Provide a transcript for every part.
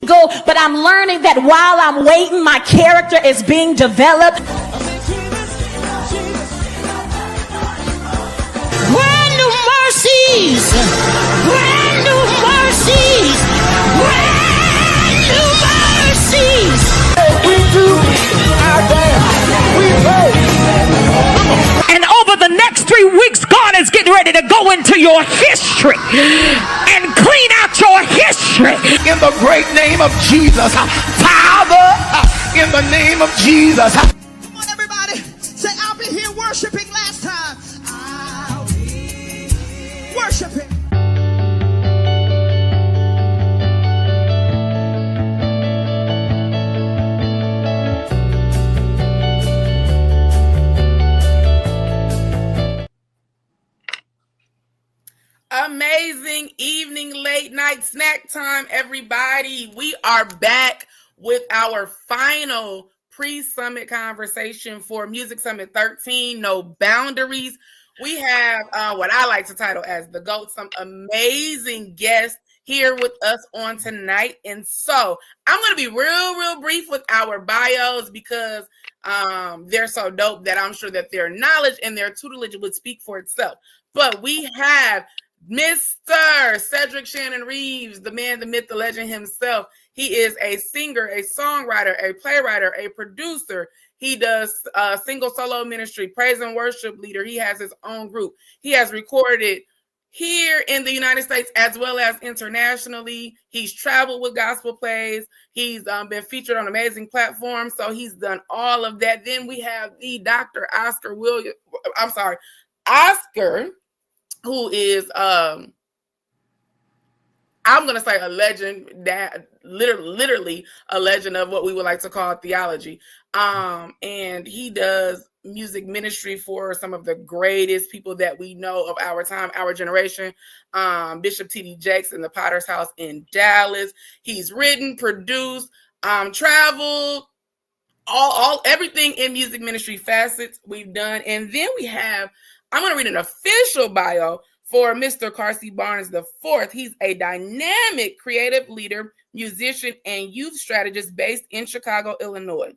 Go, but I'm learning that while I'm waiting, my character is being developed. Brand new mercies, brand new mercies, brand new mercies. We do our dance, we pray. And over the next 3 weeks, God is getting ready to go into your history and clean out your history. In the great name of Jesus, Father, in the name of Jesus. Come on, everybody, say, I'll be here worshiping last time. I'll be worshiping. Amazing evening, late night snack time, everybody. We are back with our final pre-summit conversation for Music Summit 13, No Boundaries. We have what I like to title as the GOAT, some amazing guests here with us on tonight. And so I'm going to be real brief with our bios because they're so dope that I'm sure that their knowledge and their tutelage would speak for itself. But we have Mr. Cedric Shannon Reeves, the man, the myth, the legend himself. He is a singer, a songwriter, a playwright, a producer. He does single solo ministry, praise and worship leader. He has his own group. He has recorded here in the United States as well as internationally. He's traveled with gospel plays. He's been featured on amazing platforms. So he's done all of that. Then we have the Dr. Oscar, who is I'm gonna say a legend, that literally a legend of what we would like to call theology. And he does music ministry for some of the greatest people that we know of our time, our generation. Bishop T.D. Jakes in the Potter's House in Dallas. He's written, produced, traveled, all everything in music ministry facets we've done. And then we have, I'm going to read an official bio for Mr. Carsey Barnes IV. He's a dynamic creative leader, musician, and youth strategist based in Chicago, Illinois.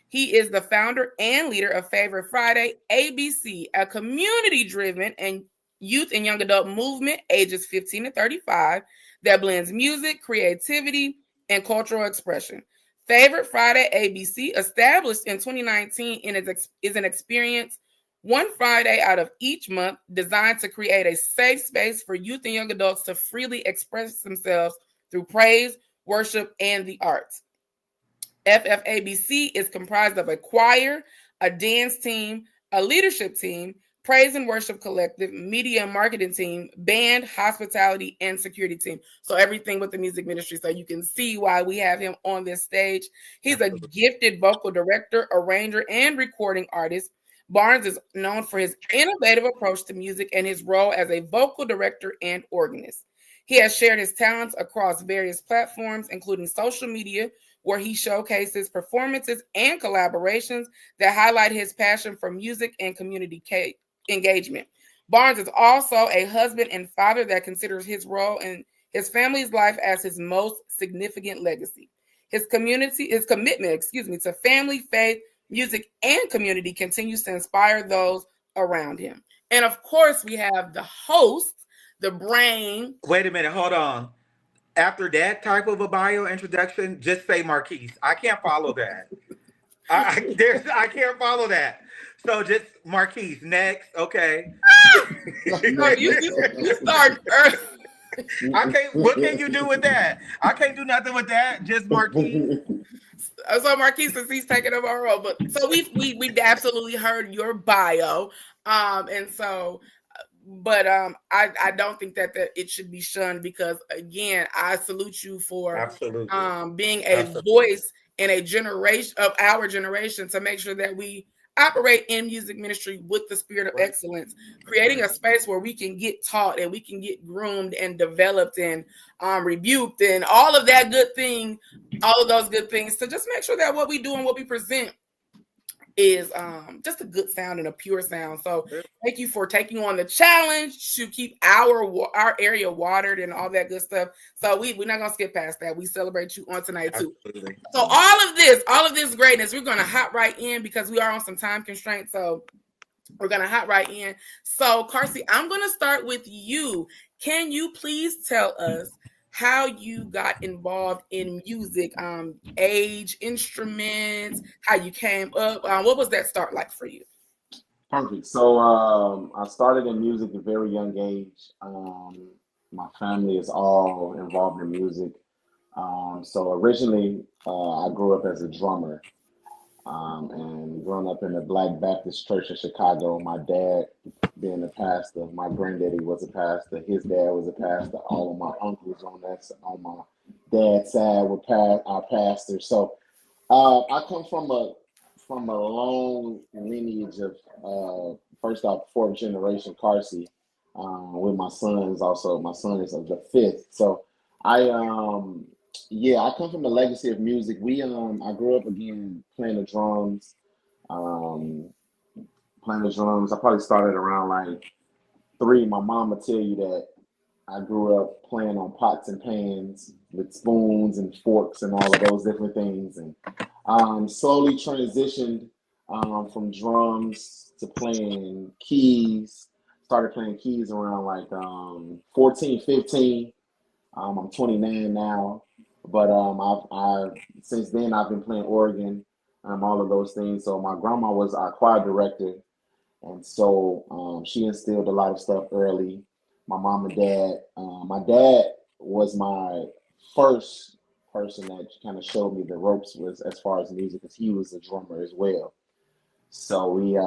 He is the founder and leader of Favorite Friday ABC, a community-driven and youth and young adult movement ages 15 to 35 that blends music, creativity, and cultural expression. Favorite Friday ABC, established in 2019, is an experience one Friday out of each month designed to create a safe space for youth and young adults to freely express themselves through praise, worship, and the arts. FFABC is comprised of a choir, a dance team, a leadership team, praise and worship collective, media and marketing team, band, hospitality, and security team. So everything with the music ministry. So you can see why we have him on this stage. He's a gifted vocal director, arranger, and recording artist. Barnes is known for his innovative approach to music and his role as a vocal director and organist. He has shared his talents across various platforms, including social media, where he showcases performances and collaborations that highlight his passion for music and community engagement. Barnes is also a husband and father that considers his role in his family's life as his most significant legacy. His commitment to family, faith, music, and community continues to inspire those around him. And of course, we have the host, the brain. Wait a minute, hold on. After that type of a bio introduction, just say Marquise. I can't follow that. I can't follow that. So just Marquise next. Okay. No, you start early. I can't. What can you do with that? I can't do nothing with that. Just Marquise. So Marquise, since he's taking over our role, but so we've absolutely heard your bio, and so. But I don't think that it should be shunned because, again, I salute you for being a voice in a generation of our generation to make sure that we operate in music ministry with the spirit of excellence, creating a space where we can get taught and we can get groomed and developed and rebuked and all of that good thing, all of those good things to just make sure that what we do and what we present is just a good sound and a pure sound. So thank you for taking on the challenge to keep our area watered and all that good stuff. So we're not gonna skip past that. We celebrate you on tonight too. Absolutely. So all of this greatness, we're gonna hop right in because we are on some time constraints. So we're gonna hop right in. So Carsey, I'm gonna start with you. Can you please tell us how you got involved in music, age, instruments, how you came up? What was that start like for you? Perfect. So I started in music at a very young age. My family is all involved in music. So originally, I grew up as a drummer. And growing up in the Black Baptist Church in Chicago, my dad being a pastor, my granddaddy was a pastor, his dad was a pastor, all of my uncles on my dad's side were our pastors. So I come from a long lineage of first off, fourth generation Carsey, with my sons also. My son is of the fifth. So I come from a legacy of music. I grew up again playing the drums. I probably started around like 3. My mom would tell you that I grew up playing on pots and pans with spoons and forks and all of those different things, and slowly transitioned from drums to playing keys. Started playing keys around like 14, 15. I'm 29 now. But I since then I've been playing organ, all of those things. So my grandma was our choir director, and so she instilled a lot of stuff early. My mom and dad. My dad was my first person that kind of showed me the ropes was as far as music, because he was a drummer as well. So we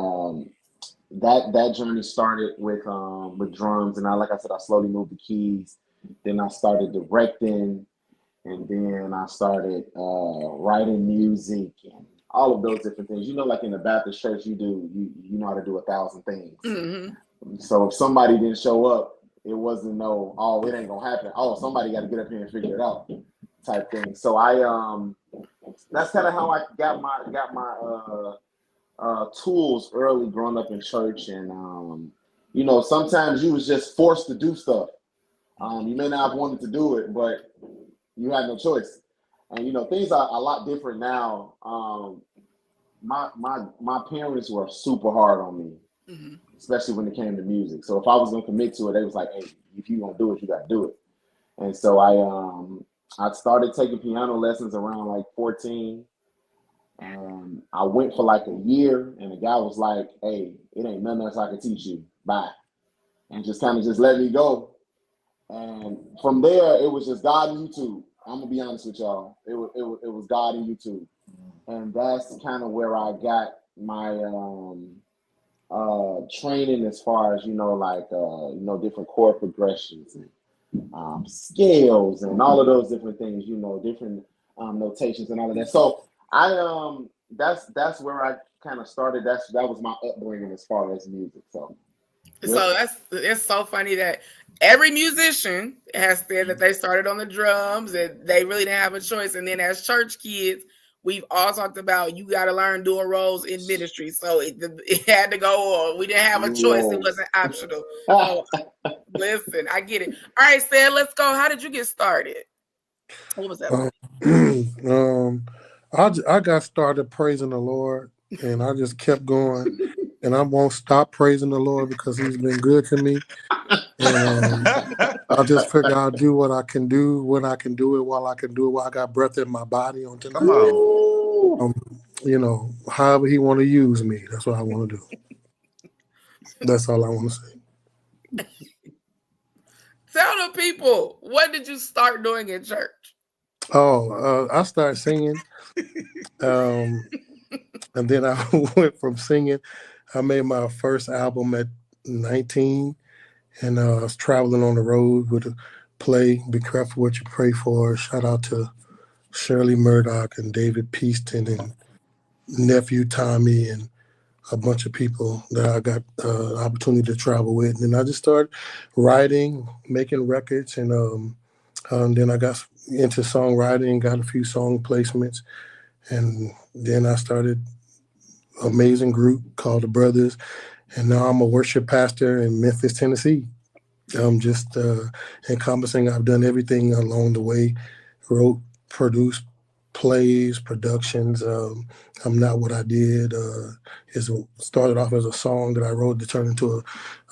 that journey started with drums, and like I said, I slowly moved to keys. Then I started directing. And then I started writing music and all of those different things. You know, like in the Baptist church, you know how to do 1,000 things. Mm-hmm. So if somebody didn't show up, it wasn't it ain't gonna happen. Oh, somebody got to get up here and figure it out, type thing. So that's kind of how I got my tools early, growing up in church. And sometimes you was just forced to do stuff. You may not have wanted to do it, but you had no choice. And things are a lot different now. My parents were super hard on me, mm-hmm. especially when it came to music. So if I was gonna commit to it, they was like, "Hey, if you gonna do it, you gotta do it." And so I started taking piano lessons around like 14, and I went for like a year. And the guy was like, "Hey, it ain't nothing else I can teach you. Bye," and just kind of just let me go. And from there, it was just God and YouTube. I'm gonna be honest with y'all. It was God and YouTube, and that's kind of where I got my training as far as different chord progressions and scales and all of those different things. Different notations and all of that. So that's where I kind of started. That was my upbringing as far as music. So it's so funny that every musician has said that they started on the drums and they really didn't have a choice. And then as church kids, we've all talked about you got to learn dual roles in ministry. So it had to go on. We didn't have a choice. It wasn't optional. So listen, I get it. All right, Sid, let's go. How did you get started? What was that like? I got started praising the Lord, and I just kept going. And I won't stop praising the Lord because He's been good to me. And I just figure I'll do what I can do when I can do it, while I can do it while I got breath in my body on tonight. Come on. However He want to use me, that's what I want to do. That's all I want to say. Tell the people, what did you start doing in church? I started singing. And then I went from singing. I made my first album at 19, and I was traveling on the road with a play, Be Careful What You Pray For. Shout out to Shirley Murdoch and David Peaston and nephew Tommy and a bunch of people that I got the opportunity to travel with. And I just started writing, making records, and then I got into songwriting, got a few song placements, and then I started amazing group called the Brothers, and now I'm a worship pastor in Memphis, Tennessee. I'm just encompassing. I've done everything along the way. Wrote, produced plays, productions. I'm Not What I Did started off as a song that I wrote to turn into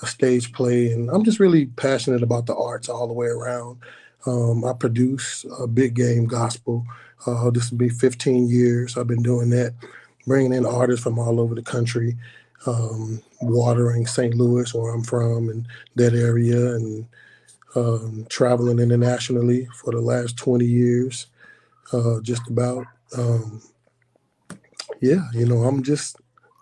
a stage play, and I'm just really passionate about the arts all the way around. I produce Big Game Gospel. This will be 15 years I've been doing that, bringing in artists from all over the country, watering St. Louis, where I'm from, and that area, and traveling internationally for the last 20 years, just about. Yeah,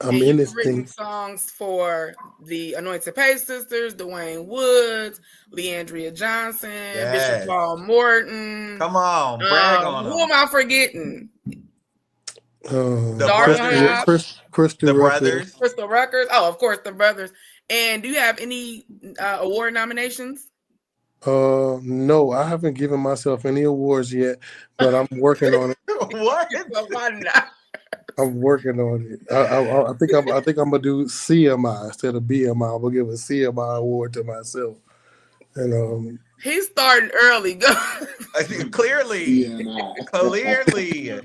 I'm And in you've this written thing. songs for the Anointed Pace Sisters, Dwayne Woods, Leandria Johnson, Bishop Yes. Paul Morton. Come on, brag on Who them. am I forgetting? The Darwin brothers. Hobbs, Crystal The Rucker. brothers. Crystal Ruckers. Oh, of course, the brothers. And do you have any award nominations? No, I haven't given myself any awards yet, but I'm working on it. What? So why not? I'm working on it. I think I'm gonna do CMI instead of BMI. I'm gonna give a CMI award to myself. And He's starting early. Go. Clearly. CMI. Clearly.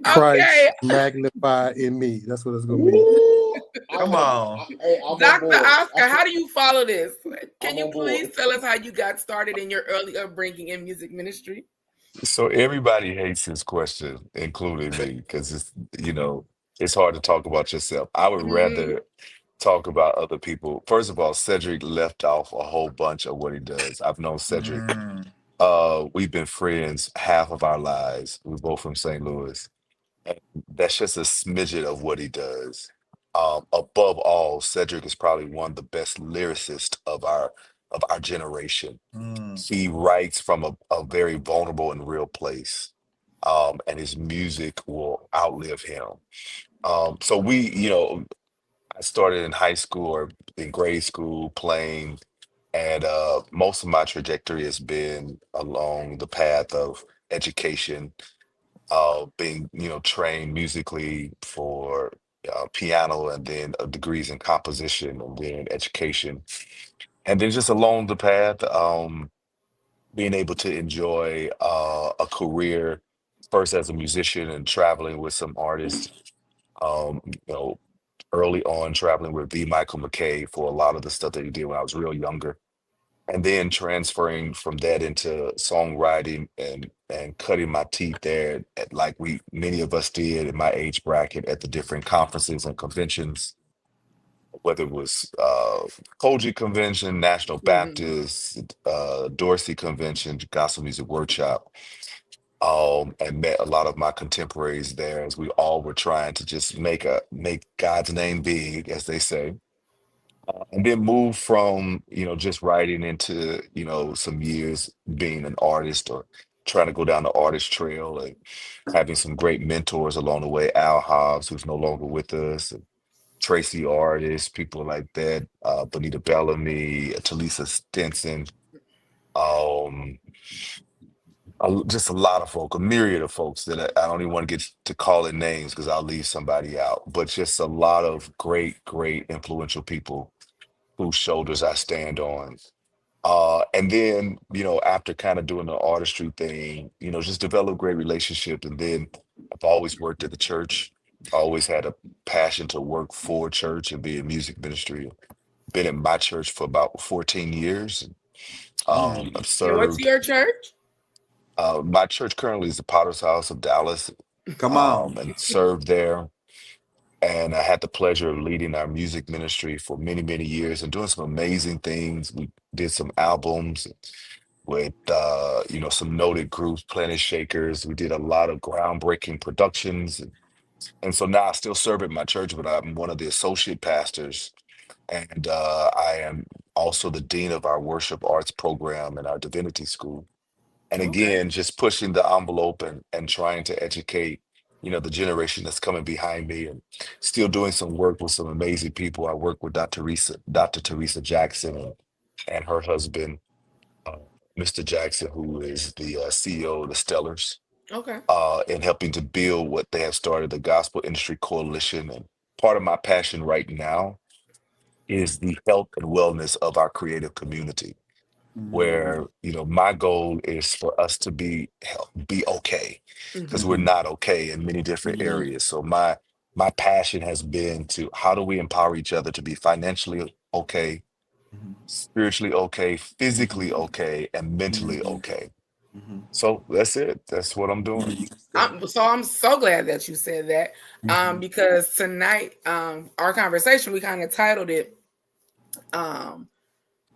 Christ Okay, magnified in me. That's what it's gonna be. Ooh, Come on. Hey, I'm on Dr. board. Oscar, how do you follow this? Can I'm you on board. please tell us how you got started in your early upbringing in music ministry? So everybody hates this question, including me, because it's hard to talk about yourself. I would Mhm. rather talk about other people. First of all, Cedric left off a whole bunch of what he does. I've known Cedric. We've been friends half of our lives. We're both from St. Louis. And that's just a smidget of what he does. Above all, Cedric is probably one of the best lyricists of our generation. He writes from a very vulnerable and real place, and his music will outlive him. So I started in high school or in grade school playing, and most of my trajectory has been along the path of education, being trained musically for piano, and then degrees in composition, and then education, and then just along the path, being able to enjoy a career first as a musician and traveling with some artists. Um, you know, Early on traveling with V. Michael McKay for a lot of the stuff that he did when I was real younger, and then transferring from that into songwriting and cutting my teeth there, like we many of us did in my age bracket at the different conferences and conventions, whether it was Koji Convention, National Mhm. Baptist, Dorsey Convention, Gospel Music Workshop, and met a lot of my contemporaries there as we all were trying to just make God's name big, as they say. And then move from just writing into some years being an artist, or trying to go down the artist trail, and having some great mentors along the way. Al Hobbs, who's no longer with us, and Tracy Artist, people like that, Bonita Bellamy, Talisa Stinson, um, just a lot of folk, a myriad of folks that I don't even want to get to calling names because I'll leave somebody out, but just a lot of great, great influential people whose shoulders I stand on. And then, after kind of doing the artistry thing, just develop great relationship. And then I've always worked at the church, always had a passion to work for church and be in music ministry. Been in my church for about 14 years. I've And what's served. your church? My church currently is the Potter's House of Dallas, Come on. and served there. And I had the pleasure of leading our music ministry for many, many years and doing some amazing things. We did some albums with, some noted groups, Planet Shakers. We did a lot of groundbreaking productions. And so now I still serve at my church, but I'm one of the associate pastors. And I am also the dean of our worship arts program in our divinity school. And Okay. again, just pushing the envelope and trying to educate, the generation that's coming behind me, and still doing some work with some amazing people. I work with Dr. Teresa Jackson, and her husband, uh, Mr. Jackson, who is the CEO of the Stellars, Okay. in helping to build what they have started, the Gospel Industry Coalition, and part of my passion right now is the health and wellness of our creative community, where my goal is for us to be okay, because we're not okay in many different areas. So my passion has been to how do we empower each other to be financially okay, spiritually okay, physically okay, and mentally okay. So that's it. That's what I'm doing. I'm so glad that you said that, because tonight, our conversation, we kind of titled it,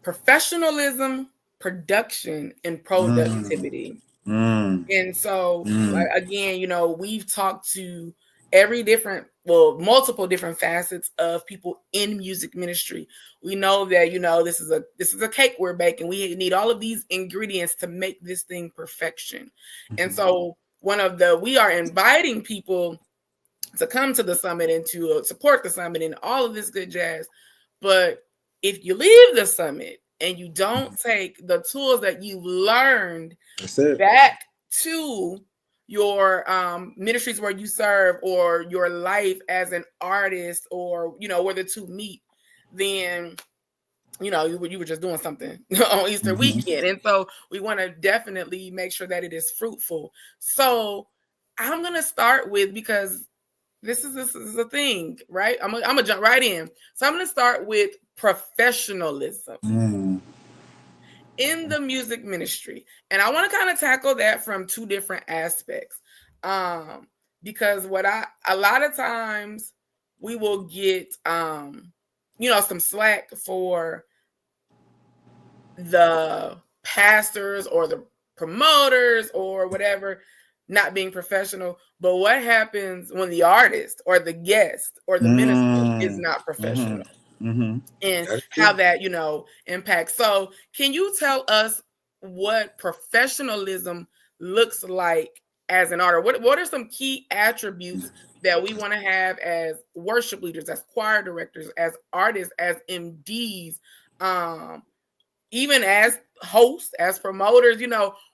professionalism, production, and productivity. And so, like, again, we've talked to multiple different facets of people in music ministry. We know that, this is a cake we're baking. We need all of these ingredients to make this thing perfection. And so we are inviting people to come to the summit and to support the summit and all of this good jazz. But if you leave the summit and you don't take the tools that you've learned back to your ministries where you serve, or your life as an artist, or where the two meet, then you were just doing something on Easter weekend. And so we want to definitely make sure that it is fruitful. So I'm gonna start with, because this is a thing, right? I'm gonna jump right in. So I'm gonna start with professionalism in the music ministry. And I want to kind of tackle that from two different aspects. Because a lot of times we will get, some slack for the pastors or the promoters or whatever not being professional. But what happens when the artist or the guest or the minister is not professional? And how that, impacts. So can you tell us what professionalism looks like as an artist? What are some key attributes that we want to have as worship leaders, as choir directors, as artists, as MDs, even as hosts, as promoters?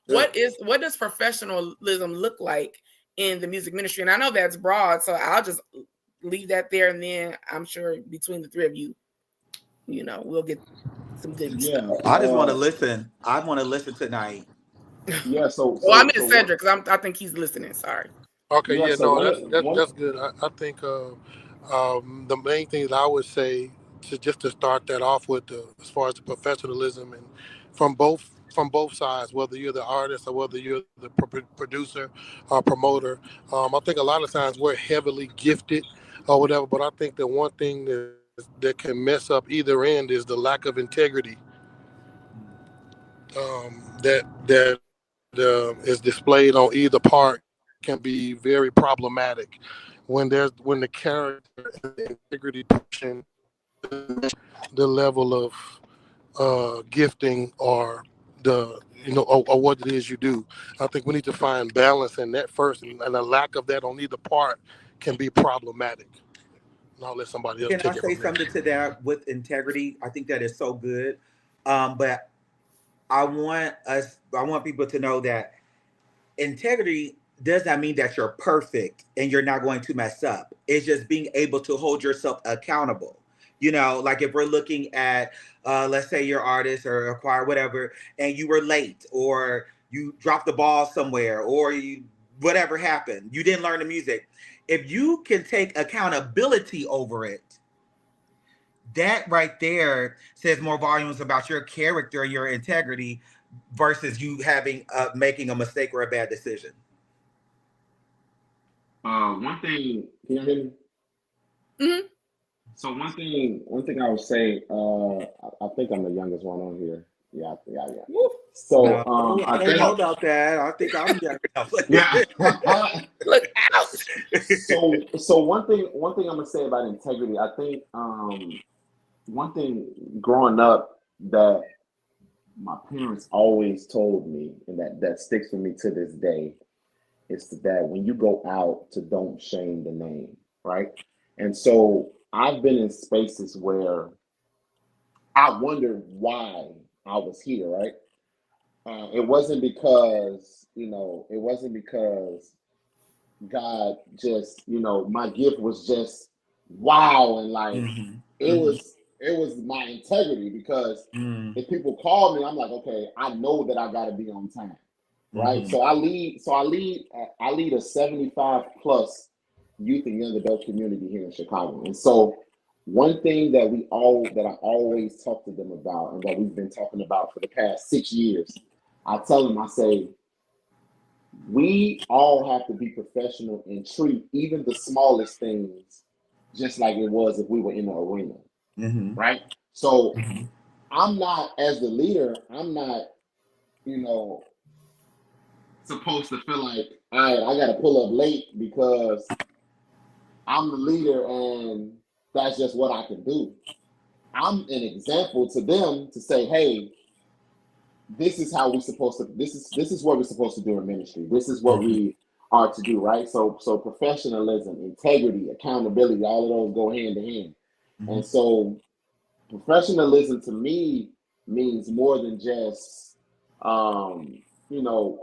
What does professionalism look like in the music ministry? And I know that's broad, so I'll just leave that there, and then I'm sure between the three of you, we'll get some good stuff. I just want to listen. I want to listen tonight. Yeah. So I'm in Cedric, because I think he's listening. Sorry. Okay. Yeah, Yeah. so No, that's good. I think the main thing that I would say to start that off with, as far as the professionalism, and from both sides, whether you're the artist or whether you're the producer or promoter, I think a lot of times we're heavily gifted or whatever, but I think the one thing that can mess up either end is the lack of integrity that is displayed on either part can be very problematic when the character and the integrity pushing the level of gifting or or what it is you do. I think we need to find balance in that first, and a lack of that on either part can be problematic. And I'll let somebody else Can take I it say from there. something to that with integrity? I think that is so good. But I want people to know that integrity does not mean that you're perfect and you're not going to mess up. It's just being able to hold yourself accountable. Like if we're looking at, let's say your artist or a choir, whatever, and you were late, or you dropped the ball somewhere, or whatever happened, you didn't learn the music. If you can take accountability over it, that right there says more volumes about your character, your integrity, versus you making a mistake or a bad decision. One thing, can you hear me? Mm-hmm. So one thing I would say, I think I'm the youngest one on here. Yeah, I think I am. So I don't know about that. I think I'm young enough. Yeah. Look out. So one thing I'm gonna say about integrity, I think one thing growing up that my parents always told me, and that sticks with me to this day, is that when you go out, to don't shame the name, right? And so I've been in spaces where I wondered why I was here, right? It wasn't because God just, my gift was just wow, and like Mhm. it Mhm. was my integrity, because Mm. if people call me, I'm like, okay, I know that I got to be on time, right? Mhm. I lead a 75 plus youth and young adult community here in Chicago. And so one thing that I always talk to them about, and that we've been talking about for the past 6 years, I tell them, I say, we all have to be professional and treat even the smallest things just like it was if we were in the arena, Mhm. right? So Mhm. I'm not, as the leader, I'm not, you know, supposed to feel like, all right, I got to pull up late because I'm the leader and that's just what I can do. I'm an example to them to say, hey, this is how we're supposed to, this is what we're supposed to do in ministry. This is what Mhm. we are to do, right? So professionalism, integrity, accountability, all of those go hand in hand. And Mhm. so professionalism to me means more than just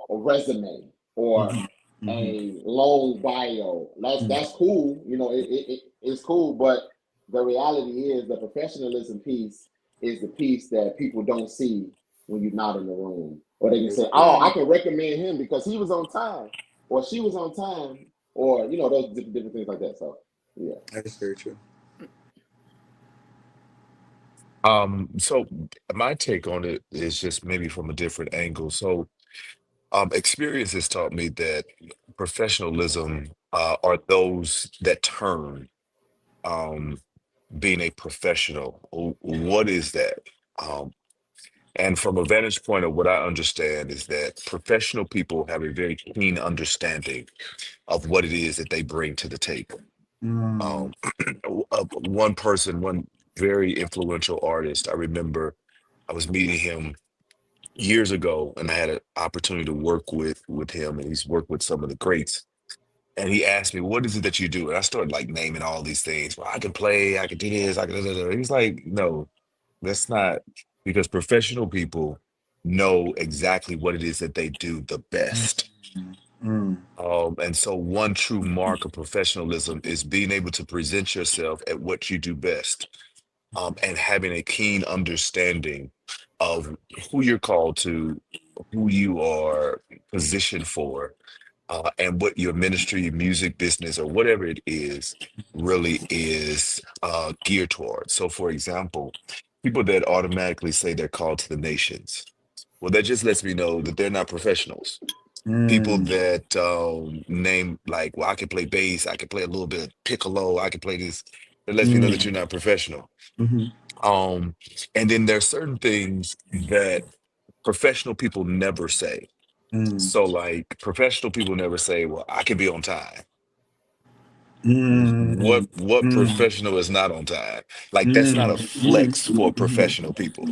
a resume or Mhm. Mhm. a long bio. That's cool, it's cool, but the reality is the professionalism piece is the piece that people don't see when you're not in the room. Or they can say, oh, I Mm. can recommend him because he was on time or she was on time, or those different things like that. So yeah. That's very true. So my take on it is just maybe from a different angle. So, experience has taught me that professionalism are those that turn um, being a professional. What is that? Um, and from a vantage point of what I understand is that professional people have a very keen understanding of what it is that they bring to the table. Mm. Um, one person, one very influential artist, I remember I was meeting him years ago, and I had an opportunity to work with him, and he's worked with some of the greats. And he asked me, "What is it that you do?" And I started like naming all these things. Well, I can play, I can do this, I can. Da, da, da. He's like, "No, that's not because professional people know exactly what it is that they do the best." Mm. Mm. And so, one true mark of professionalism is being able to present yourself at what you do best, and having a keen understanding of who you're called to, who you are positioned for, and what your ministry, your music business, or whatever it is, really is geared towards. So, for example, people that automatically say they're called to the nations, well, that just lets me know that they're not professionals. People Mm. that name like, well, I can play bass, I can play a little bit of piccolo, I can play this. That lets me know that Mm. you're not professional. Mhm. Um, and then there's certain things that professional people never say. Mm. So, like, professional people never say, "Well, I can be on time." Mm. What Mm. professional is not on time? Like, that's not Mm. a Mhm. flex for professional people.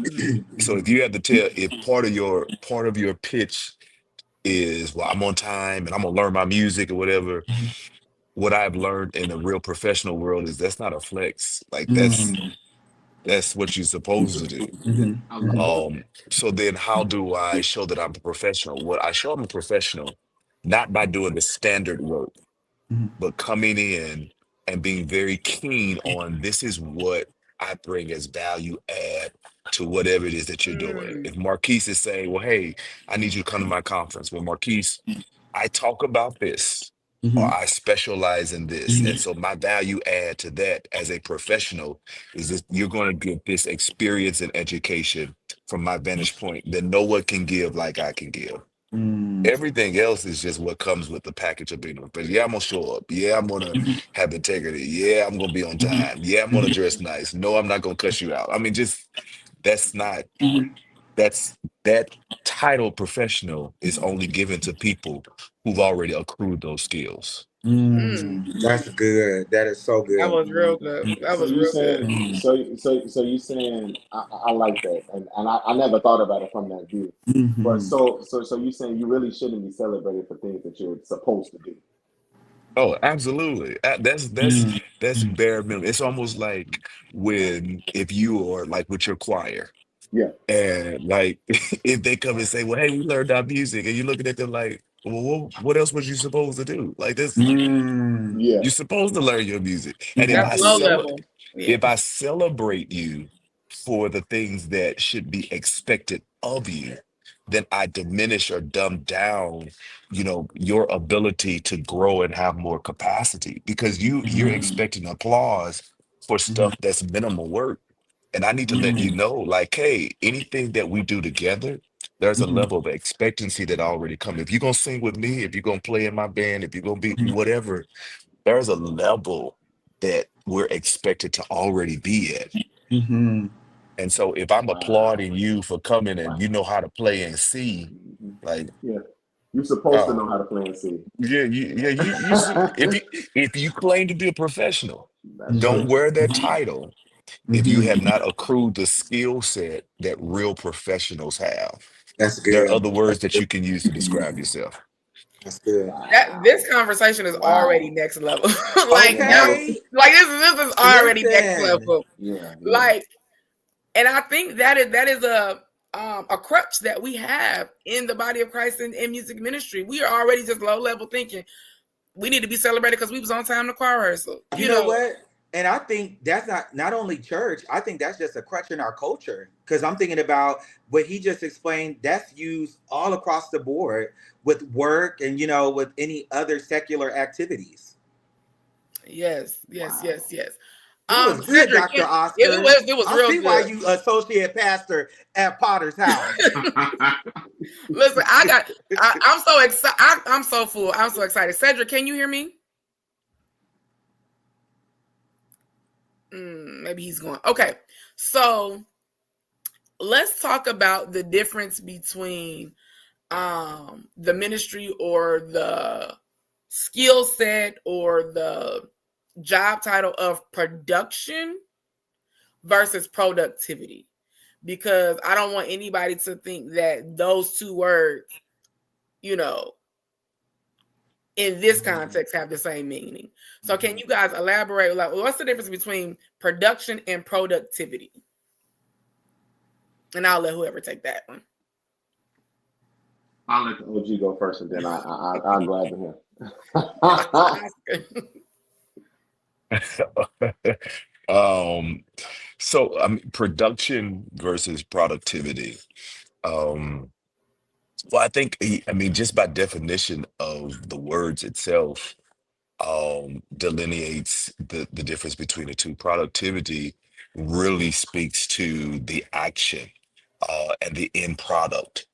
So, Mhm. if you have to tell, if part of your pitch is, "Well, I'm on time and I'm gonna learn my music or whatever," what I've learned in the real professional world is that's not a flex. Like, that's Mm. that's what you're supposed to do. Mhm. I love Mhm. that. So then how do I show that I'm a professional? Well, I show I'm a professional not by doing the standard work, Mhm. but coming in and being very keen on this is what I bring as value add to whatever it is that you're doing. Mm. If Marquise is saying, well, hey, I need you to come to my conference. Well, Marquise, I talk about this or Mhm. I specialize in this. And so my value add to that as a professional is that you're going to get this experience and education from my vantage point that no one can give like I can give. Mm. Everything else is just what comes with the package of being a professional. Yeah, I'm gonna show up. Yeah, I'm gonna have integrity. Yeah, I'm gonna be on time. Yeah, I'm gonna dress nice. No, I'm not gonna cuss you out. I mean, just that's not that's that title professional is only given to people who've already accrued those skills. Mm. Mm. That's good. That is so That good. was real good. That So was you real good. saying Mhm. so you saying I like that, and I never thought about it from that view. But Mhm. so you saying you really shouldn't be celebrated for things that you're supposed to do. Oh, absolutely. That's that's Mm. that's bare minimum. It's almost like when if you are like with your choir Yeah. and like if they come and say, "Well, hey, we learned our music," and you're looking at them like. Well, what else was you supposed to do? Like this, Yeah. you're supposed to learn your music. And That's low level. Yeah. if I celebrate you for the things that should be expected of you, then I diminish or dumb down, your ability to grow and have more capacity because you're expecting applause for stuff that's minimal work. And I need to let you know, like, hey, anything that we do together, there's a level of expectancy that already comes. If you're gonna sing with me, if you're gonna play in my band, if you're gonna be whatever, there's a level that we're expected to already be at. And so if I'm applauding you for coming and you know how to play and see, like, Yeah. You're supposed to know how to play and see. if you claim to be a professional, That's don't true. wear that title if you have not accrued the skill set that real professionals have. That's There are good. other words that you can use to describe yourself. That's good. This conversation is already next level. Like Okay. like this is already next Listen. level. Yeah. Like, and I think that is a crutch that we have in the body of Christ in music ministry. We are already just low level thinking we need to be celebrated because we was on time to choir rehearsal. You know what? And I think that's not only church. I think that's just a crutch in our culture. Because I'm thinking about what he just explained. That's used all across the board with work and with any other secular activities. Yes. It was good, Cedric, Dr. Oscar. It was I real see good. why you associate pastor at Potter's house. Listen, I'm so excited. I'm so full. I'm so excited. Cedric, can you hear me? Maybe he's going. Okay, so let's talk about the difference between the ministry or the skill set or the job title of production versus productivity, because I don't want anybody to think that those two words, in this context have the same meaning. So can you guys elaborate? Like, what's the difference between production and productivity? And I'll let whoever take that one. I'll let the OG go first, and then I'll grab him. So I mean, production versus productivity. Well, I think just by definition of the words itself, delineates the difference between the two. Productivity really speaks to the action and the end product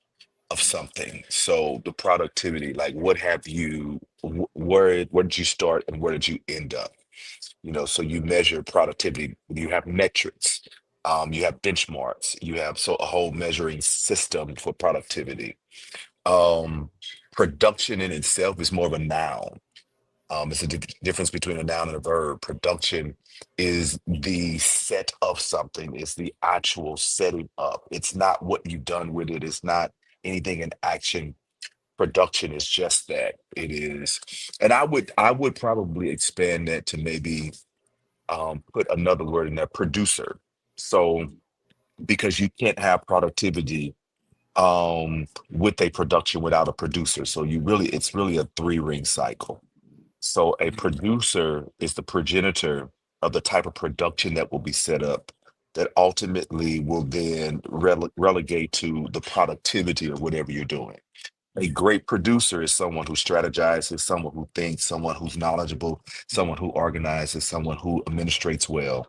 of something. So the productivity, like what have you, where did you start and where did you end up? So you measure productivity. You have metrics, you have benchmarks, you have a whole measuring system for productivity. Production in itself is more of a noun. It's a difference between a noun and a verb. Production is the set of something. It's the actual setting up. It's not what you've done with it. It's not anything in action. Production is just that. It is. And I would probably expand that to maybe put another word in there, producer. So because you can't have productivity with a production without a producer. So it's really a 3-ring cycle. So a producer is the progenitor of the type of production that will be set up that ultimately will then relegate to the productivity of whatever you're doing. A great producer is someone who strategizes, someone who thinks, someone who's knowledgeable, someone who organizes, someone who administrates well.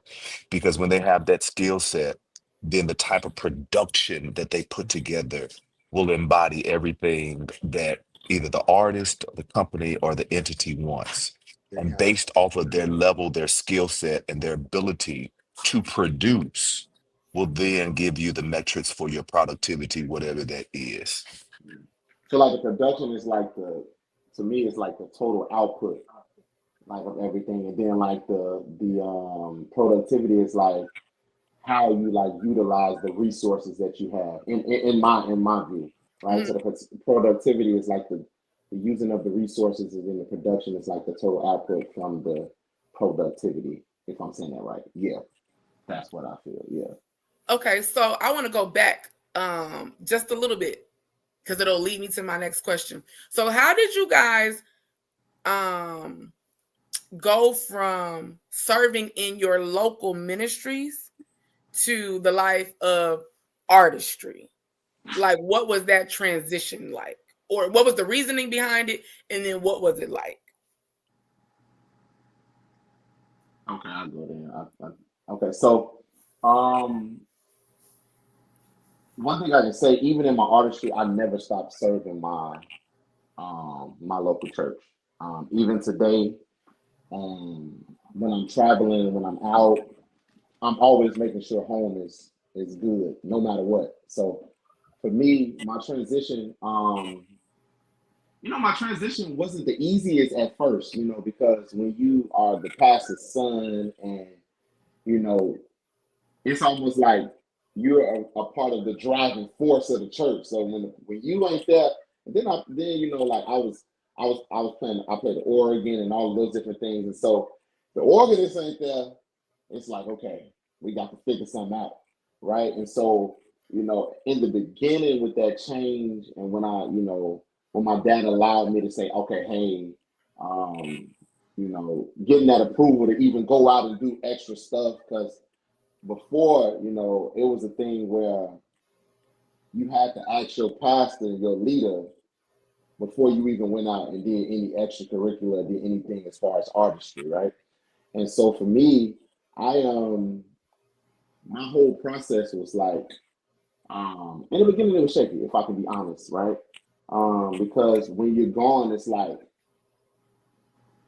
Because when they have that skill set, then the type of production that they put together will embody everything that either the artist, the company, or the entity wants. And based off of their level, their skill set, and their ability to produce will then give you the metrics for your productivity, whatever that is. So like the production is to me, it's like the total output, like of everything. And then like the productivity is like how you like utilize the resources that you have in my view, right? So the productivity is like the using of the resources, and then the production is like the total output from the productivity, if I'm saying that right. Yeah, that's what I feel. Yeah. Okay, so I want to go back just a little bit, because it'll lead me to my next question. So how did you guys go from serving in your local ministries to the life of artistry? Like, what was that transition like? Or what was the reasoning behind it? And then what was it like? Okay, I'll go there. Okay, so one thing I can say, even in my artistry, I never stopped serving my my local church. Even today, when I'm traveling, when I'm out, I'm always making sure home is good, no matter what. So for me, my transition, my transition wasn't the easiest at first, because when you are the pastor's son, and it's almost like you're a part of the driving force of the church. So when you ain't there, and then like I played the organ and all of those different things, and so the organist ain't there. It's like, okay, we got to figure something out, right? And so in the beginning with that change, and when my dad allowed me to say, okay, hey, getting that approval to even go out and do extra stuff, because before, it was a thing where you had to ask your pastor, your leader, before you even went out and did any extracurricular, did anything as far as artistry, right? And so for me, my whole process was like, in the beginning it was shaky, if I can be honest, right? Because when you're gone, it's like,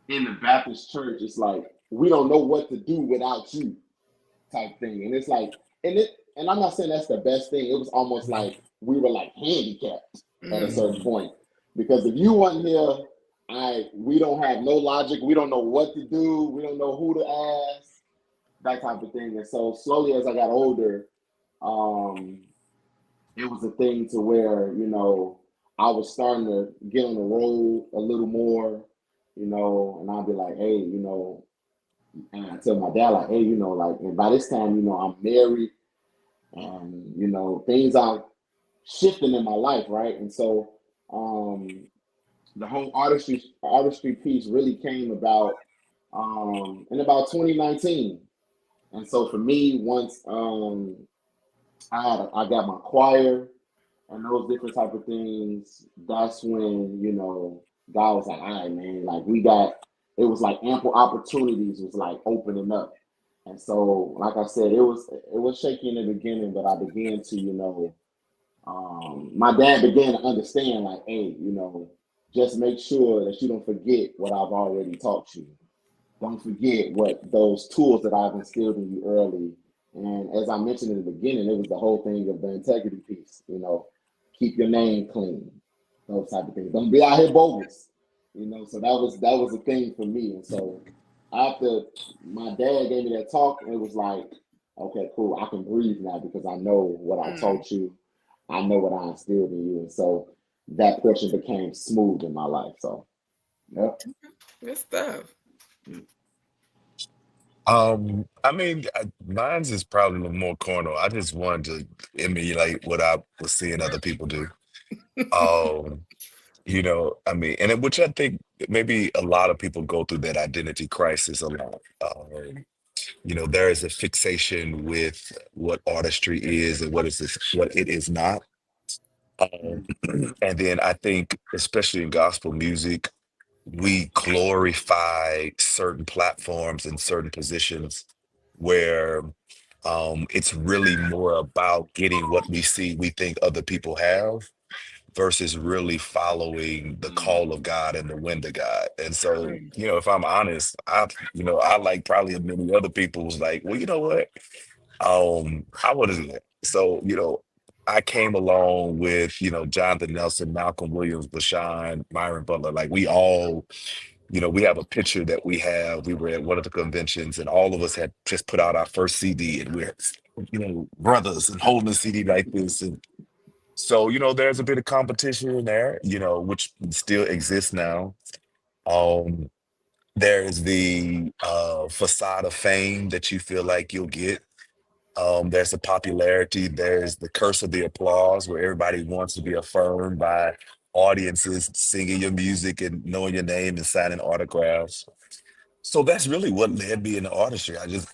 in the Baptist church, it's like, we don't know what to do without you, type thing. And it's like, and I'm not saying that's the best thing. It was almost like we were like handicapped at a certain point, because if you weren't here, we don't have no logic. We don't know what to do. We don't know who to ask, that type of thing. And so slowly as I got older, it was a thing to where, I was starting to get on the road a little more, and I'd be like, hey, and I tell my dad, like, hey, like, and by this time, I'm married, and, things are shifting in my life, right? And so the whole artistry piece really came about in about 2019. And so for me, once I got my choir and those different type of things, that's when, God was like, all right, man, like it was like ample opportunities was like opening up. And so, like I said, it was shaky in the beginning, but I began to, my dad began to understand, like, hey, just make sure that you don't forget what I've already taught you. Don't forget what those tools that I've instilled in you early. And as I mentioned in the beginning, it was the whole thing of the integrity piece, keep your name clean, those type of things. Don't be out here bogus, so that was a thing for me. And so after my dad gave me that talk, it was like, okay, cool, I can breathe now, because I know what I taught you. I know what I instilled in you. And so that portion became smooth in my life. So, yeah. Good stuff. I mean, mine's is probably a little more corner. I just wanted to emulate what I was seeing other people do. I mean, which I think maybe a lot of people go through that identity crisis a lot. There is a fixation with what artistry is and what it is not. And then I think, especially in gospel music, we glorify certain platforms and certain positions where it's really more about getting what we think other people have, versus really following the call of God and the wind of God. And so, if I'm honest, I like probably many other people was like, well, you know what? I want to do that. So, I came along with, Jonathan Nelson, Malcolm Williams, Bashan, Myron Butler. Like, we all, we have a picture that we were at one of the conventions, and all of us had just put out our first CD, and we're, brothers and holding a CD like this. And so, there's a bit of competition in there, which still exists now. There's the facade of fame that you feel like you'll get. There's the popularity. There's the curse of the applause, where everybody wants to be affirmed by audiences singing your music and knowing your name and signing autographs. So that's really what led me into artistry. I just,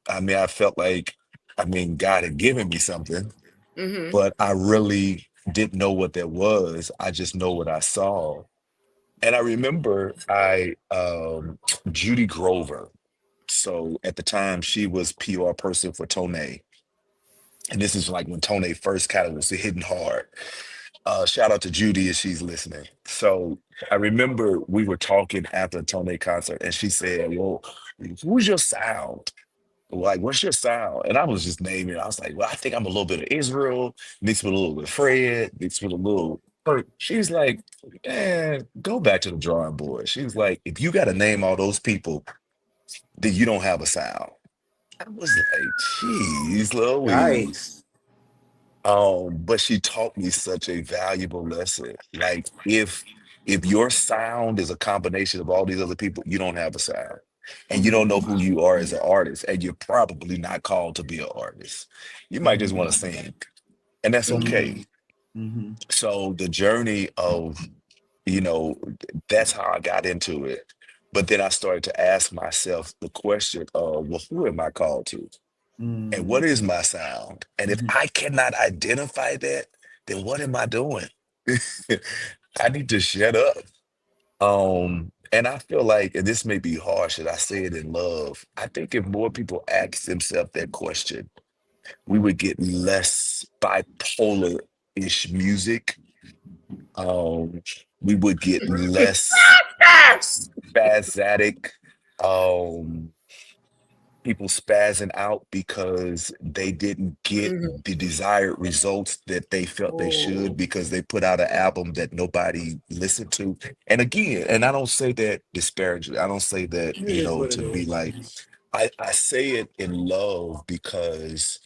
I felt like, God had given me something, Mm-hmm. but I really didn't know what that was. I just know what I saw. And I remember Judy Grover. So at the time, she was PR person for Tone. And this is like when Tone first kind of was hitting hard. Shout out to Judy if she's listening. So I remember we were talking after a Tone concert, and she said, "Well, who's your sound? Like, what's your sound?" And I was just naming it. I was like, "Well, I think I'm a little bit of Israel, mixed with a little bit of Fred, mixed with a little." She's like, "Man, go back to the drawing board." She was like, "If you got to name all those people, then you don't have a sound." I was like, "Geez, Louise." Yikes. But she taught me such a valuable lesson. Like, if your sound is a combination of all these other people, you don't have a sound. And you don't know who you are as an artist, and you're probably not called to be an artist. You might just want to sing, and that's okay. Mm-hmm. So the journey of, you know, that's how I got into it. But then I started to ask myself the question of, well, who am I called to? And what is my sound? And if I cannot identify that, then what am I doing? I need to shut up. And I feel like, and this may be harsh, and I say it in love. I think if more people ask themselves that question, we would get less bipolar-ish music. We would get less spasmodic, people spazzing out because they didn't get the desired results that they felt they should, because they put out an album that nobody listened to. And again, and I don't say that disparagingly. I don't say that, to be like, I say it in love, because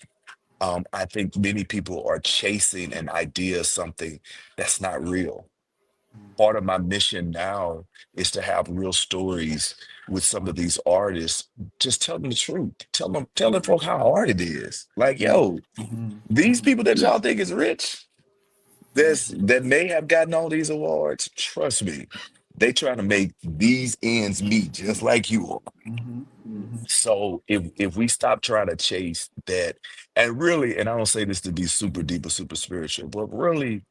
I think many people are chasing an idea, something that's not real. Part of my mission now is to have real stories with some of these artists. Just tell them the truth. Tell them folk how hard it is. Like, yo, these people that y'all think is rich, that may have gotten all these awards, trust me, they trying to make these ends meet just like you are. So if we stop trying to chase that, and really, and I don't say this to be super deep or super spiritual, but really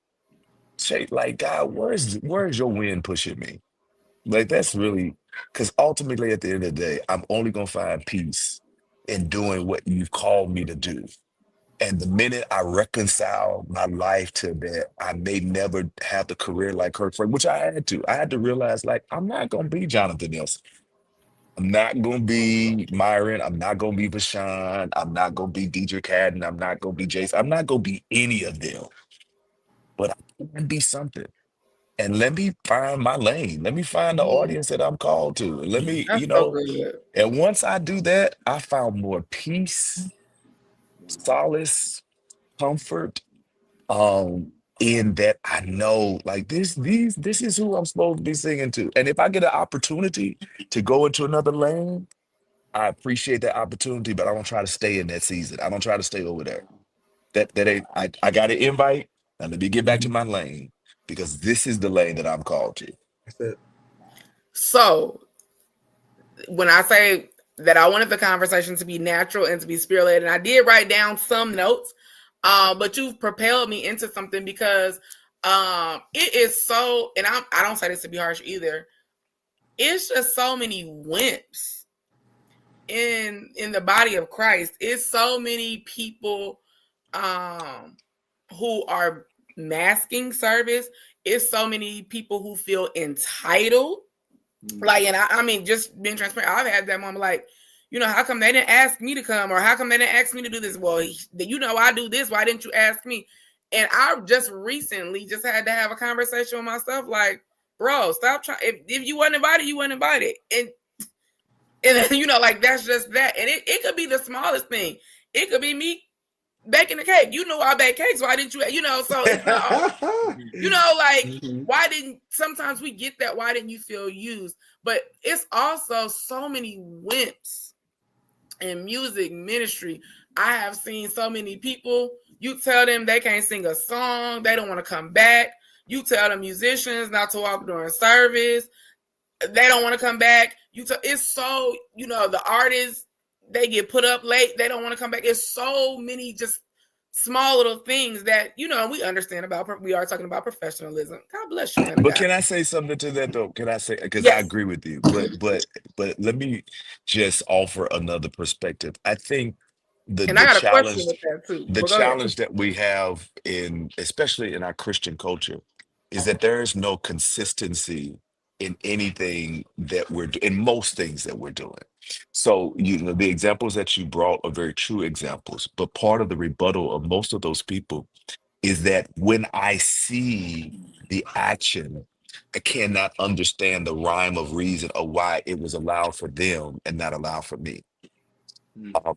say, like, God, where's your wind pushing me? Like, that's really, because ultimately at the end of the day, I'm only gonna find peace in doing what you've called me to do. And the minute I reconcile my life to that, I may never have the career like Kirk Franklin, which I had to. I had to realize, like, I'm not gonna be Jonathan Nelson. I'm not gonna be Myron. I'm not gonna be Bashan. I'm not gonna be Deidre Cadden. I'm not gonna be Jason. I'm not gonna be any of them. But I can be something. And let me find my lane. Let me find the audience that I'm called to. Let me, That's so good. and once I do that, I found more peace, solace, comfort, in that I know, like, this is who I'm supposed to be singing to. And if I get an opportunity to go into another lane, I appreciate that opportunity, but I don't try to stay in that season. I don't try to stay over there. That ain't, I got an invite. Now let me get back to my lane, because this is the lane that I'm called to. That's it. So when I say that I wanted the conversation to be natural and to be spirit-led, and I did write down some notes, but you've propelled me into something, because it is so, and I don't say this to be harsh either, it's just so many wimps in the body of Christ. It's so many people who are masking service. It's so many people who feel entitled. Like, and I mean, just being transparent, I've had that moment, like, how come they didn't ask me to come, or how come they didn't ask me to do this? Well, I do this. Why didn't you ask me? And I just recently just had to have a conversation with myself, like, bro, stop trying. If you weren't invited, you weren't invited. And like, that's just that. And it could be the smallest thing. It could be me baking the cake. I bake cakes. Why didn't you? So it's not, like, why didn't, sometimes we get that. Why didn't you feel used? But it's also so many wimps in music ministry. I have seen so many people, you tell them they can't sing a song, they don't want to come back. You tell the musicians not to walk during service, they don't want to come back. It's so, the artists, they get put up late, they don't want to come back. It's so many just small little things that, we understand about. We are talking about professionalism. God bless you, man of But God. can I say something to that though? Can I say, because I Yes. agree with you, but let me just offer another perspective. I think the And I got a question challenge with that too. the But go ahead. challenge that we have especially in our Christian culture is that there is no consistency in anything that in most things that we're doing. So, the examples that you brought are very true examples, but part of the rebuttal of most of those people is that when I see the action, I cannot understand the rhyme of reason of why it was allowed for them and not allowed for me.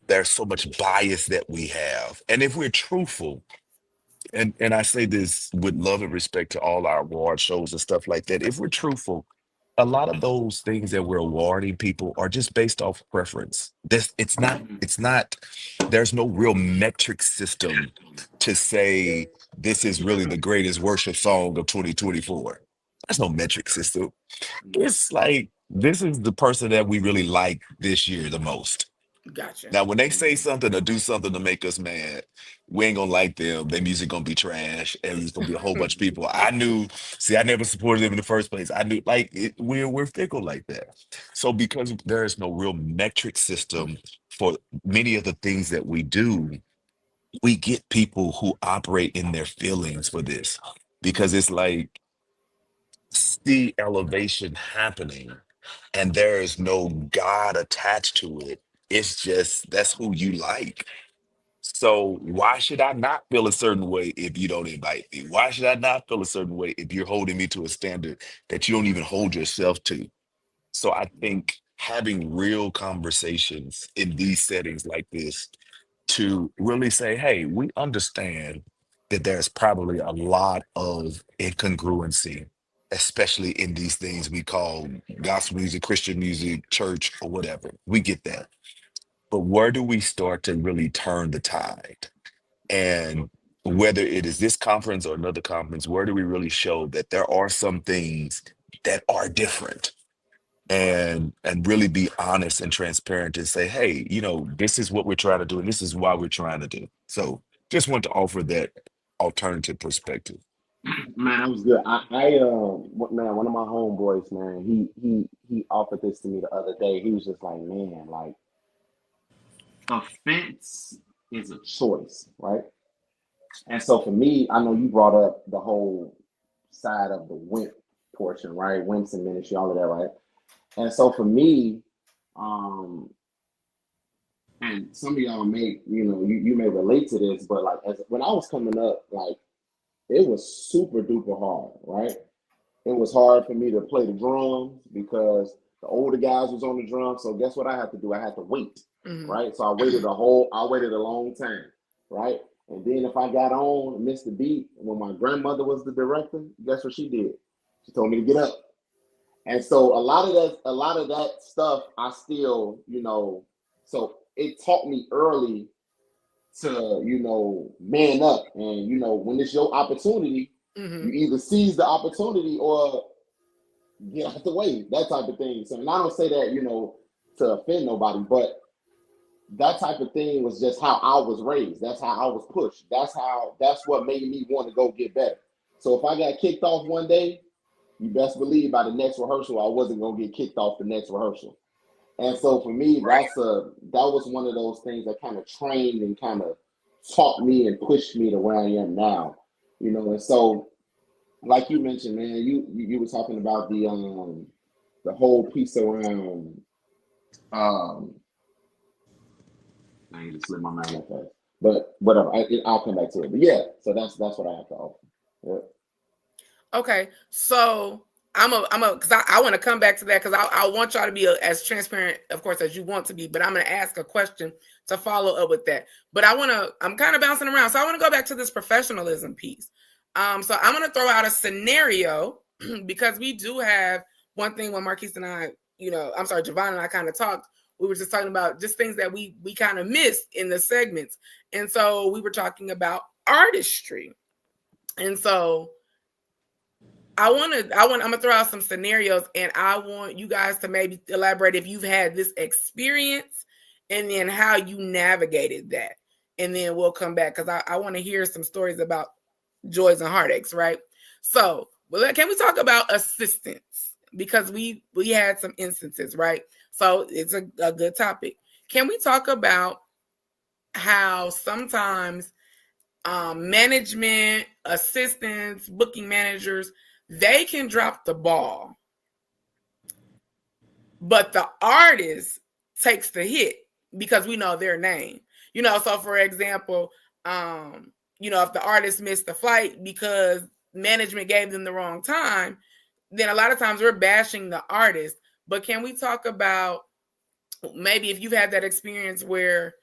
There's so much bias that we have. And if we're truthful, and I say this with love and respect to all our award shows and stuff like that, if we're truthful, a lot of those things that we're awarding people are just based off preference. It's not, there's no real metric system to say this is really the greatest worship song of 2024. There's no metric system. It's like, this is the person that we really like this year the most. Gotcha. Now, when they say something or do something to make us mad, we ain't gonna like them. Their music gonna be trash, and there's gonna be a whole bunch of people. I never supported them in the first place. I knew, we're fickle like that. So because there is no real metric system for many of the things that we do, we get people who operate in their feelings for this, because it's like, see elevation happening, and there is no God attached to it. It's just that's who you like. So why should I not feel a certain way if you don't invite me? Why should I not feel a certain way if you're holding me to a standard that you don't even hold yourself to? So I think having real conversations in these settings like this to really say, hey, we understand that there's probably a lot of incongruency, especially in these things we call gospel music, Christian music, church, or whatever. We get that. But where do we start to really turn the tide? And whether it is this conference or another conference, where do we really show that there are some things that are different? And really be honest and transparent and say, hey, this is what we're trying to do, and this is why we're trying to do. So just want to offer that alternative perspective. Man, that was good. Man, one of my homeboys, man, he offered this to me the other day. He was just like, man, like, offense is a choice, right? And so for me, I know you brought up the whole side of the WIMP portion, right? WIMPs and ministry, all of that, right? And so for me, and some of y'all may, you may relate to this, but like when I was coming up, like it was super duper hard, right? It was hard for me to play the drums because the older guys was on the drums. So guess what I had to do? I had to wait, right? So I waited a long time, right? And then if I got on and missed the beat, when my grandmother was the director, guess what she did? She told me to get up. And so a lot of that stuff, I still, so it taught me early to, man up. And, when it's your opportunity, you either seize the opportunity or get out the way, that type of thing. So, and I don't say that, to offend nobody, but that type of thing was just how I was raised. That's how I was pushed. That's what made me want to go get better. So if I got kicked off one day, you best believe by the next rehearsal, I wasn't going to get kicked off the next rehearsal. And so for me, that was one of those things that kind of trained and kind of taught me and pushed me to where I am now, And so, like you mentioned, man, you were talking about the whole piece around, I ain't just slip my mind that fast, but whatever, I'll come back to it. But yeah, so that's what I have to offer. Yeah. Okay, so because I want to come back to that, because I want y'all to be as transparent, of course, as you want to be, but I'm going to ask a question to follow up with that. But I'm kind of bouncing around, so I want to go back to this professionalism piece. So I'm going to throw out a scenario because we do have one thing when Marquise and I, Javon and I kind of talked. we were just talking about just things that we kind of missed in the segments. And so we were talking about artistry. And so I'm gonna throw out some scenarios, and I want you guys to maybe elaborate if you've had this experience and then how you navigated that. And then we'll come back because I want to hear some stories about joys and heartaches, right? So, can we talk about assistance? Because we had some instances, right? So it's a good topic. Can we talk about how sometimes management, assistants, booking managers, they can drop the ball, but the artist takes the hit because we know their name. So for example, if the artist missed the flight because management gave them the wrong time, then a lot of times we're bashing the artist. But can we talk about maybe if you've had that experience where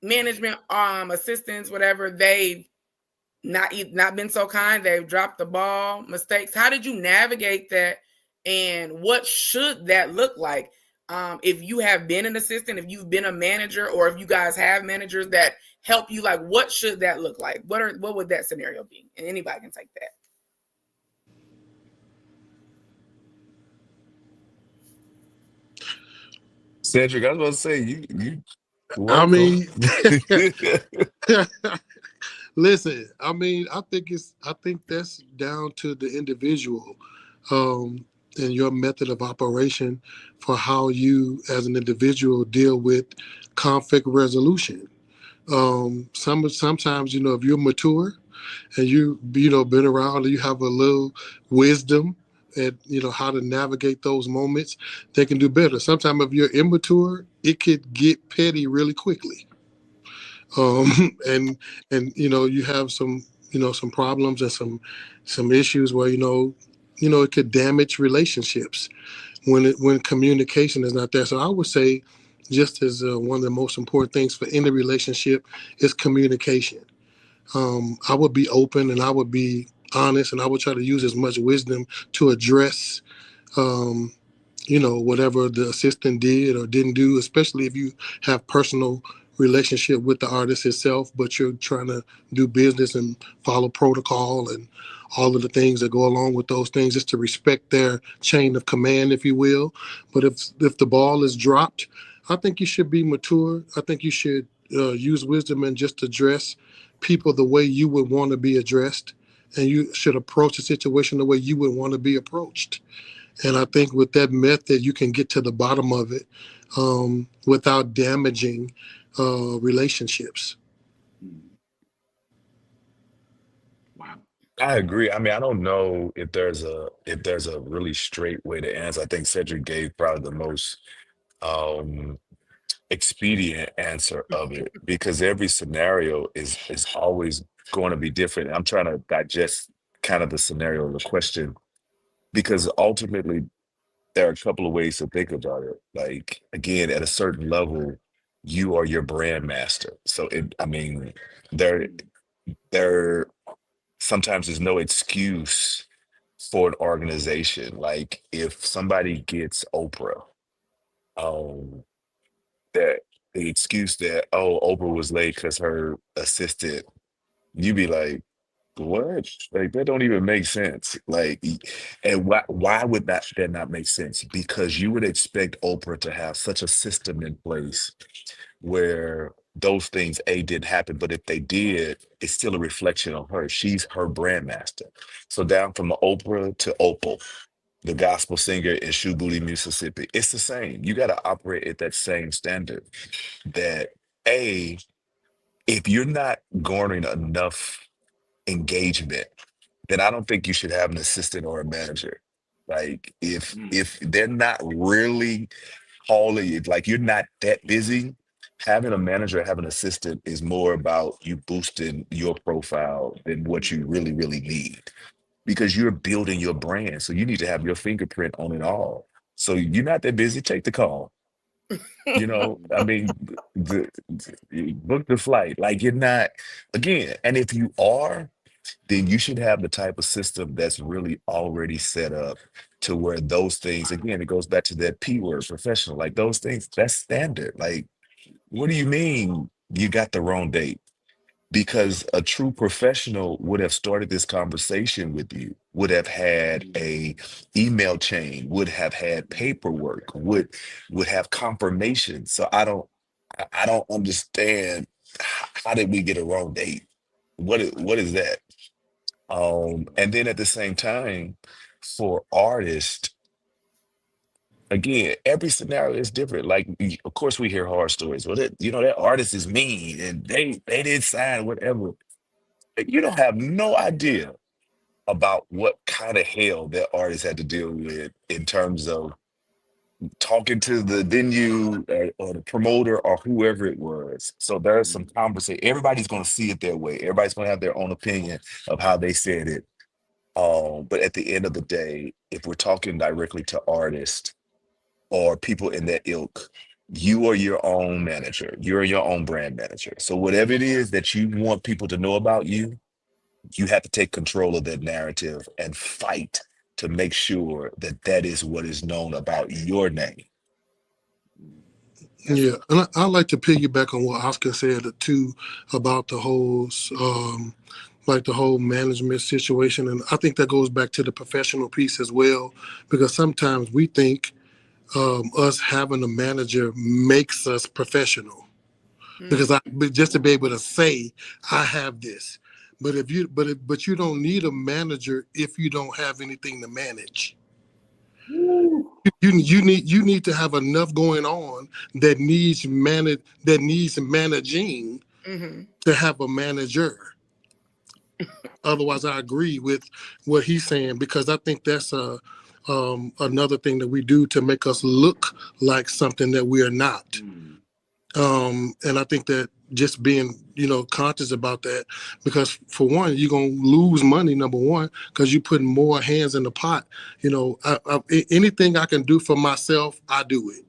management, assistants, whatever, they've not been so kind, they've dropped the ball, mistakes. How did you navigate that, and what should that look like? If you have been an assistant, if you've been a manager, or if you guys have managers that help you, like, what should that look like? What would that scenario be? And anybody can take that. Cedric, I was about to say you. I mean, listen. I mean, I think that's down to the individual, and your method of operation for how you, as an individual, deal with conflict resolution. Sometimes, if you're mature and you been around and you have a little wisdom at how to navigate those moments, they can do better. Sometimes if you're immature, it could get petty really quickly. And you have some problems and some issues where it could damage relationships when communication is not there. So I would say, just as one of the most important things for any relationship is communication. I would be open and I would be honest, and I would try to use as much wisdom to address whatever the assistant did or didn't do, especially if you have personal relationship with the artist itself, but you're trying to do business and follow protocol and all of the things that go along with those things, just to respect their chain of command, if you will. But if the ball is dropped, I think you should be mature. I think you should use wisdom and just address people the way you would want to be addressed. And you should approach the situation the way you would want to be approached. And I think with that method, you can get to the bottom of it without damaging relationships. Wow. I agree. I mean, I don't know if there's a really straight way to answer. I think Cedric gave probably the most expedient answer of it, because every scenario is always going to be different. I'm trying to digest kind of the scenario of the question, because ultimately there are a couple of ways to think about it. Like, again, at a certain level, you are your brand master. So there sometimes there's no excuse for an organization. Like, if somebody gets Oprah, that the excuse that, Oprah was late because her assistant, you be like, what? Like, that don't even make sense. Like, and why would that not make sense? Because you would expect Oprah to have such a system in place where those things didn't happen, but if they did, it's still a reflection on her. She's her brand master. So down from Oprah to Opal, the gospel singer in Shubuli, Mississippi, it's the same. You got to operate at that same standard. That if you're not garnering enough engagement, then I don't think you should have an assistant or a manager. Like, if they're not really calling it, like, you're not that busy, having a manager, having an assistant is more about you boosting your profile than what you really, really need, because you're building your brand. So you need to have your fingerprint on it all. So you're not that busy, take the call. I mean, book the flight. Like, you're not, again, and if you are, then you should have the type of system that's really already set up to where those things, again, it goes back to that P word, professional, like those things, that's standard. Like, what do you mean you got the wrong date? Because a true professional would have started this conversation with you, would have had a email chain, would have had paperwork, would have confirmation. So I don't understand, how did we get a wrong date? What is that? And then at the same time, for artists, again, every scenario is different. Like, of course, we hear horror stories. Well, that artist is mean and they didn't sign whatever. You don't have no idea about what kind of hell that artist had to deal with in terms of talking to the venue or the promoter or whoever it was. So there's some conversation. Everybody's going to see it their way. Everybody's going to have their own opinion of how they said it. But at the end of the day, if we're talking directly to artists or people in that ilk, you are your own manager. You're your own brand manager. So whatever it is that you want people to know about you, you have to take control of that narrative and fight to make sure that that is what is known about your name. Yeah, and I like to piggyback on what Oscar said too about the whole, like the whole management situation, and I think that goes back to the professional piece as well, because sometimes we think us having a manager makes us professional, because just to be able to say I have this, but you don't need a manager if you don't have anything to manage. You need to have enough going on that needs managing to have a manager. Otherwise, I agree with what he's saying, because I think that's another thing that we do to make us look like something that we are not. And I think that just being, conscious about that, because for one, you're going to lose money, number one, because you're putting more hands in the pot. Anything I can do for myself, I do it.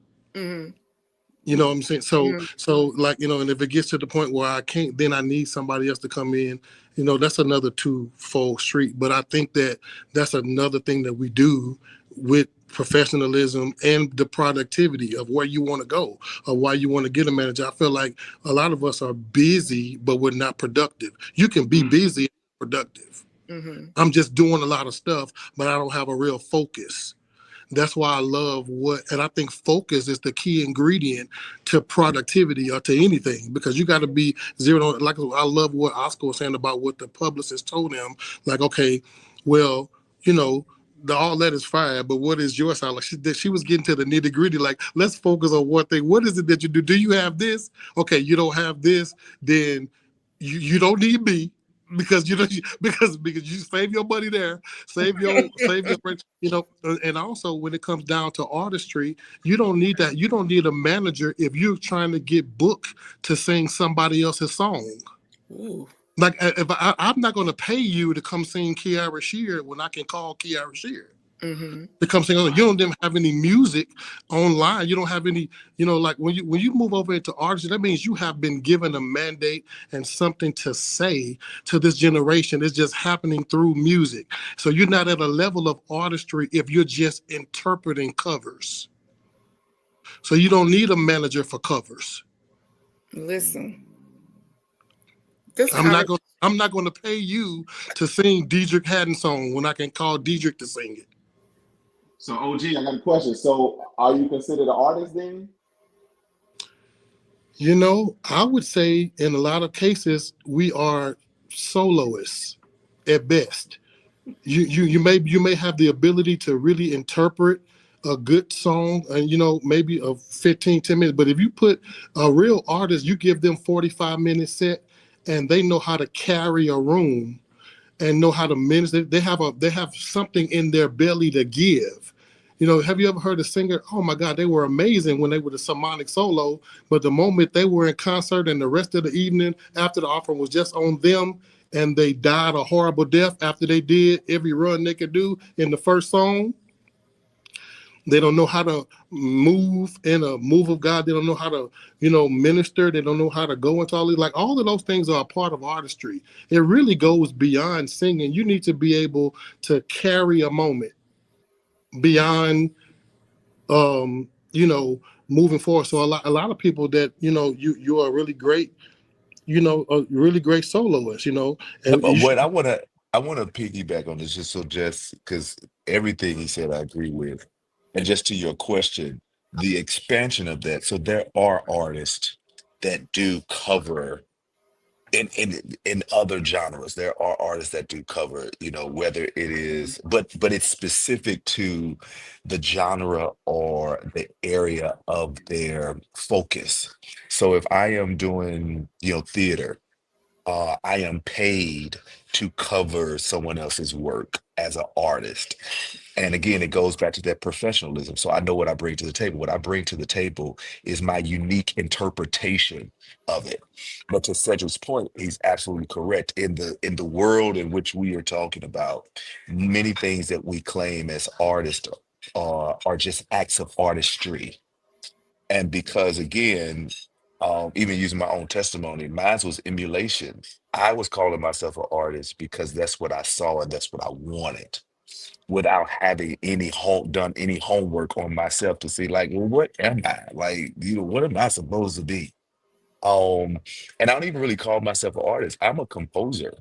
You know what I'm saying? So like, and if it gets to the point where I can't, then I need somebody else to come in, that's another twofold street. But I think that that's another thing that we do with professionalism and the productivity of where you want to go or why you want to get a manager. I feel like a lot of us are busy, but we're not productive. You can be busy and productive. I'm just doing a lot of stuff, but I don't have a real focus. That's why I love and I think focus is the key ingredient to productivity or to anything, because you got to be zero. Like, I love what Oscar was saying about what the publicist told him. Like, okay, well, all that is fine, but what is your side? Like, she was getting to the nitty gritty. Like, let's focus on one thing. What is it that you do? Do you have this? Okay, you don't have this, then you don't need me. Because because you save your money there, save your and also when it comes down to artistry, you don't need that. You don't need a manager if you're trying to get booked to sing somebody else's song. Ooh. Like, if I'm not going to pay you to come sing Kiara Shear when I can call Kiara Shear to come sing. You don't even have any music online. You don't have any, like when you move over into artistry, that means you have been given a mandate and something to say to this generation. It's just happening through music. So you're not at a level of artistry if you're just interpreting covers. So you don't need a manager for covers. Listen. I'm not going to pay you to sing Diedrich Haddon's song when I can call Diedrich to sing it. So, OG, I got a question. So, are you considered an artist then? I would say in a lot of cases we are soloists at best. You may have the ability to really interpret a good song, and maybe a 10 minutes. But if you put a real artist, you give them 45-minute set, and they know how to carry a room and know how to manage. They have something in their belly to give. Have you ever heard a singer? Oh my God, they were amazing when they were the symphonic solo, but the moment they were in concert and the rest of the evening after the offering was just on them, and they died a horrible death after they did every run they could do in the first song. They don't know how to move in a move of God. They don't know how to, minister. They don't know how to go into all of those things are a part of artistry. It really goes beyond singing. You need to be able to carry a moment beyond, moving forward. So a lot of people that, you are really great, a really great soloist, and But you what should, I wanna piggyback on this just because everything he said I agree with. And just to your question, the expansion of that. So there are artists that do cover in other genres. There are artists that do cover, whether it is, but it's specific to the genre or the area of their focus. So if I am doing, theater, I am paid to cover someone else's work as an artist. And again, it goes back to that professionalism. So I know what I bring to the table. What I bring to the table is my unique interpretation of it. But to Cedric's point, he's absolutely correct. In the world in which we are talking about, many things that we claim as artists are just acts of artistry. And because again, even using my own testimony, mine was emulation. I was calling myself an artist because that's what I saw and that's what I wanted, without having done any homework on myself to see like, well, what am I? Like, what am I supposed to be? Um, and I don't even really call myself an artist. I'm a composer.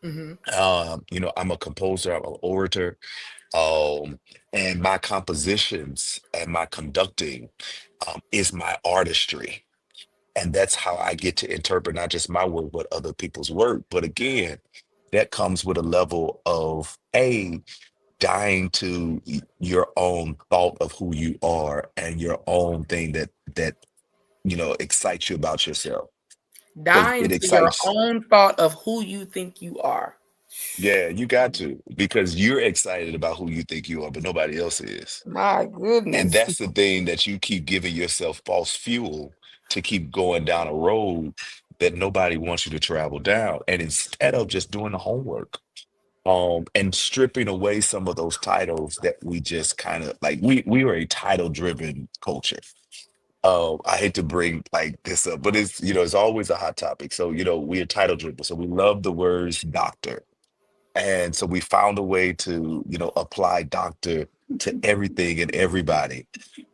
Hmm. I'm a composer, I'm an orator. Um, and my compositions and my conducting is my artistry. And that's how I get to interpret not just my work, but other people's work. But again, that comes with a level of dying to your own thought of who you are and your own thing that excites you about yourself, because Dying it to your excites. own thought of who you think you are. Yeah, you got to, because you're excited about who you think you are, but nobody else is. My And goodness. that's the thing, that you keep giving yourself false fuel to keep going down a road that nobody wants you to travel down. And instead of just doing the homework, and stripping away some of those titles that we just kind of like, we are a title driven culture. I hate to bring like this up, but it's always a hot topic. So we are title driven, so we love the words doctor, and so we found a way to apply doctor to everything and everybody,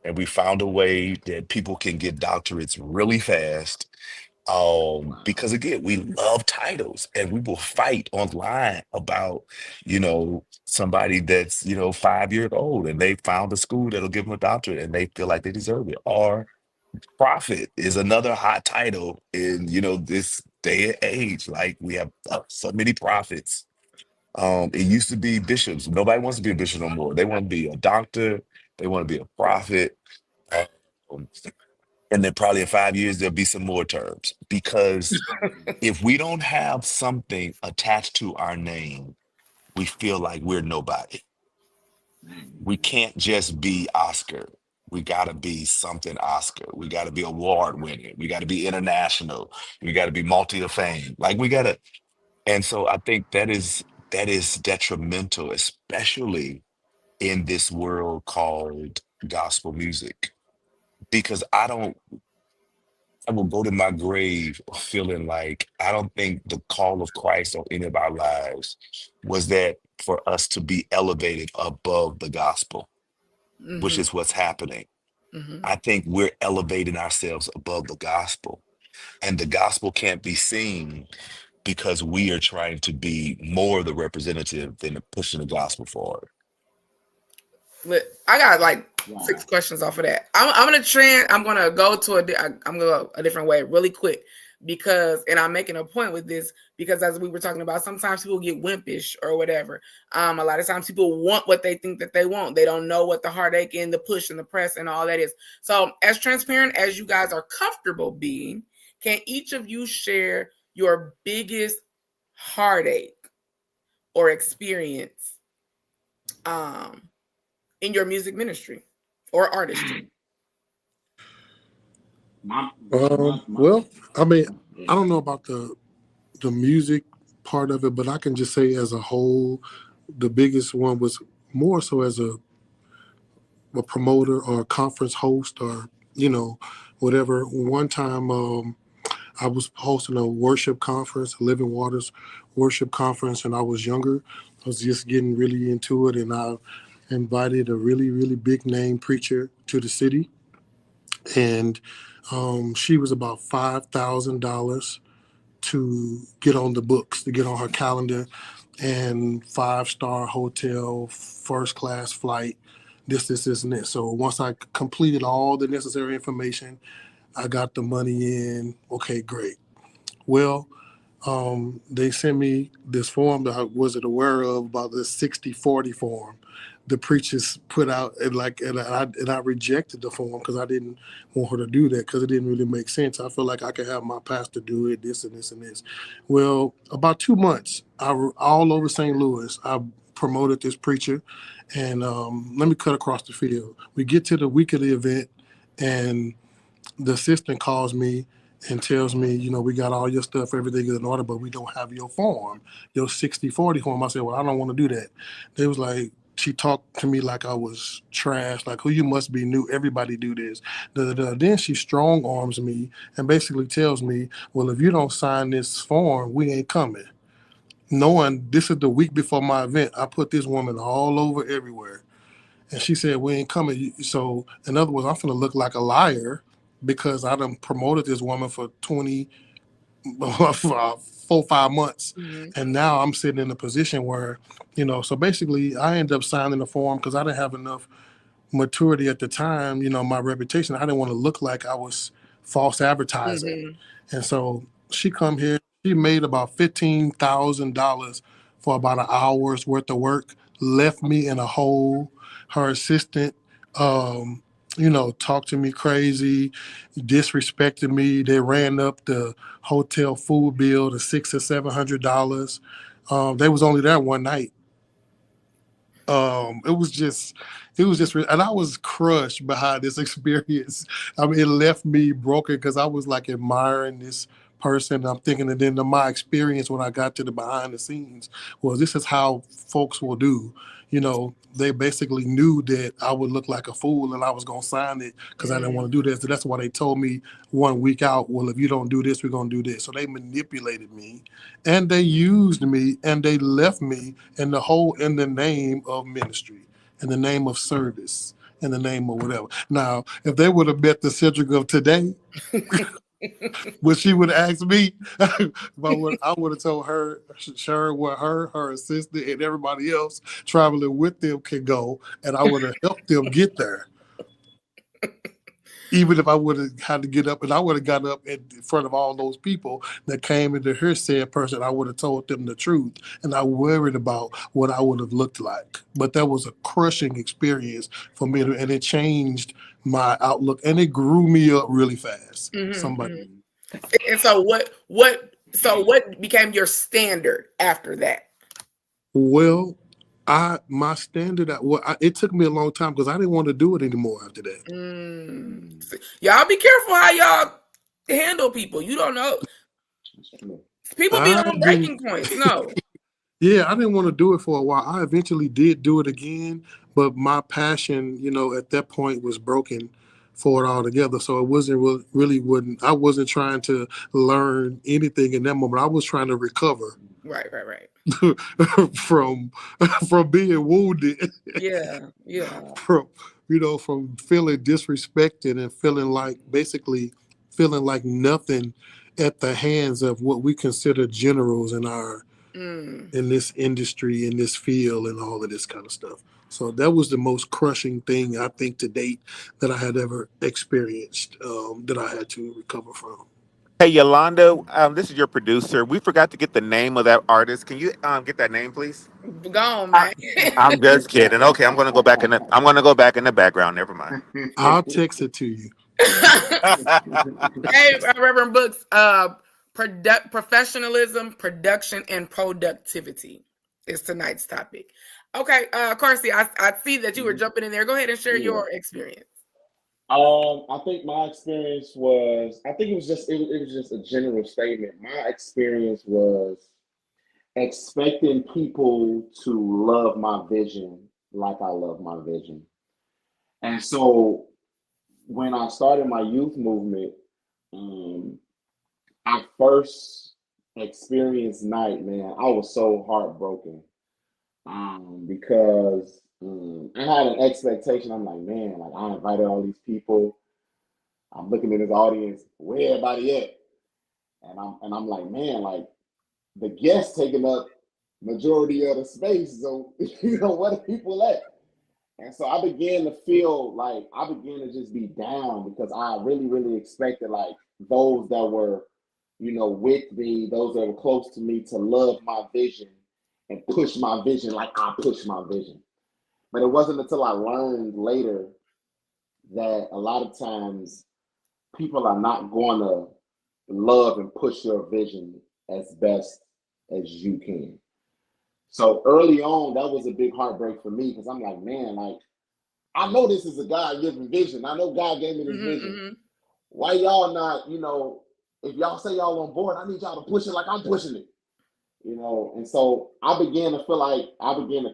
and we found a way that people can get doctorates really fast, because again, we love titles, and we will fight online about, somebody that's, 5 years old and they found a school that'll give them a doctorate and they feel like they deserve it. Or prophet is another hot title in, this day and age. Like, we have so many prophets. It used to be bishops. Nobody wants to be a bishop no more. They want to be a doctor. They want to be a prophet. Um, and then probably in 5 years, there'll be some more terms, because if we don't have something attached to our name, we feel like we're nobody. We can't just be Oscar. We got to be something Oscar. We got to be award winning. We got to be international. We got to be multi of fame. Like, we got to. And so I think that is detrimental, especially in this world called gospel music, because I will go to my grave feeling like I don't think the call of Christ on any of our lives was that for us to be elevated above the gospel, which Hmm. is what's happening. Hmm. I think we're elevating ourselves above the gospel, and the gospel can't be seen because we are trying to be more the representative than pushing the gospel forward. I got like Wow. 6 questions off of that. I'm gonna go to I'm gonna go a different way really quick, because, and I'm making a point with this because, as we were talking about, sometimes people get wimpish or whatever. A lot of times people want what they think that they want. They don't know what the heartache and the push and the press and all that is. So, as transparent as you guys are comfortable being, can each of you share your biggest heartache or experience in your music ministry or artistry? well, I mean, I don't know about the music part of it, but I can just say as a whole, the biggest one was more so as a a promoter or a conference host or, whatever. One time I was hosting a worship conference, Living Waters worship conference, and I was younger. I was just getting really into it, and I invited a really, really big name preacher to the city. And she was about $5,000 to get on the books, to get on her calendar, and 5-star hotel, first class flight, this, and this. So once I completed all the necessary information, I got the money in. Okay, great. Well, they sent me this form that I wasn't aware of about this 60-40 form. The preachers put out, and I rejected the form because I didn't want her to do that because it didn't really make sense. I feel like I could have my pastor do it, this and this and this. Well, about 2 months, all over St. Louis, I promoted this preacher, and let me cut across the field. We get to the week of the event, and the assistant calls me and tells me, we got all your stuff, everything is in order, but we don't have your form, your 60-40 form. I said, well, I don't want to do that. They was like, she talked to me like I was trash, like, you must be new. Everybody do this. Then she strong arms me and basically tells me, well, if you don't sign this form, we ain't coming. Knowing this is the week before my event, I put this woman all over everywhere. And she said, we ain't coming. So in other words, I'm going to look like a liar because I done promoted this woman for 4-5 months. Mm-hmm. And now I'm sitting in a position where, so basically I ended up signing the form because I didn't have enough maturity at the time, my reputation. I didn't want to look like I was false advertising. Mm-hmm. And so she come here, she made about $15,000 for about an hour's worth of work, left me in a hole. Her assistant, talked to me crazy, disrespected me. They ran up the hotel food bill to $600 or $700. They was only there one night. It was just, and I was crushed behind this experience. I mean, it left me broken because I was like admiring this person. I'm thinking, and then my experience when I got to the behind the scenes was this is how folks will do. They basically knew that I would look like a fool and I was going to sign it because I didn't want to do this. So that's why they told me 1 week out, well, if you don't do this, we're going to do this. So they manipulated me and they used me and they left me in the name of ministry, in the name of service, in the name of whatever. Now, if they would have met the Cedric of today, when she would ask me, I would have told her, where her assistant and everybody else traveling with them can go, and I would have helped them get there. Even if I would have had to get up, and I would have got up in front of all those people that came into her said person, I would have told them the truth, and I worried about what I would have looked like. But that was a crushing experience for me, and it changed my outlook, and it grew me up really fast. Mm-hmm. And so what became your standard after that? Well, my standard, it took me a long time because I didn't want to do it anymore after that. Y'all be careful how y'all handle people. You don't know. People be on breaking points. No. Yeah, I didn't want to do it for a while. I eventually did do it again, but my passion, at that point was broken for it altogether. So it wasn't I wasn't trying to learn anything in that moment. I was trying to recover. Right. from being wounded. Yeah. From feeling disrespected and feeling like nothing at the hands of what we consider generals in this industry, in this field, and all of this kind of stuff. So that was the most crushing thing I think to date that I had ever experienced, that I had to recover from. Hey, Yolanda, this is your producer. We forgot to get the name of that artist. Can you get that name, please? Go on, man. I'm just kidding. Okay, I'm gonna go back in the background. Never mind. I'll text it to you. Hey, Reverend Books, professionalism, production, and productivity is tonight's topic. Okay, Carsey, I see that you were jumping in there. Go ahead and share your experience. I think my experience was, it was just a general statement. My experience was expecting people to love my vision like I love my vision. And so when I started my youth movement, um, I first experienced night, man, I was so heartbroken because I had an expectation. I'm like, man, like I invited all these people. I'm looking at this audience, where everybody at? And I'm like, man, like the guests taking up majority of the space. So where the people at? And so I began to feel like I began to just be down because I really, really expected like those that were, with me, those that were close to me to love my vision and push my vision like I push my vision. But it wasn't until I learned later that a lot of times people are not going to love and push your vision as best as you can. So early on, that was a big heartbreak for me because I'm like, man, like I know this is a God-given vision. I know God gave me this vision. Why y'all not, if y'all say y'all on board, I need y'all to push it like I'm pushing it. And so I began to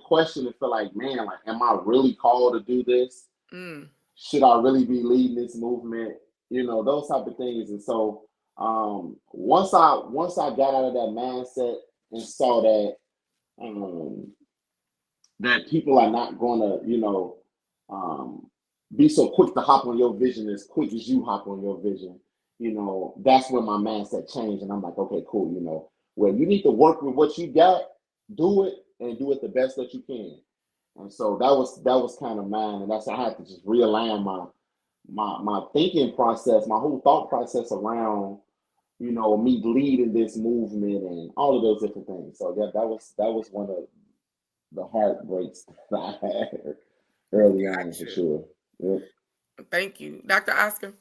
question and feel like, man, like, am I really called to do this? Should I really be leading this movement? Those type of things. And so once I got out of that mindset and saw that that people are not gonna, be so quick to hop on your vision as quick as you hop on your vision, that's when my mindset changed. And I'm like, okay, cool, well, you need to work with what you got, do it, and do it the best that you can. And so that was kind of mine. And that's I had to just realign my thinking process, my whole thought process around, me leading this movement and all of those different things. So yeah, that was one of the heartbreaks that I had early on for sure. Yep. Thank you. Dr. Oscar?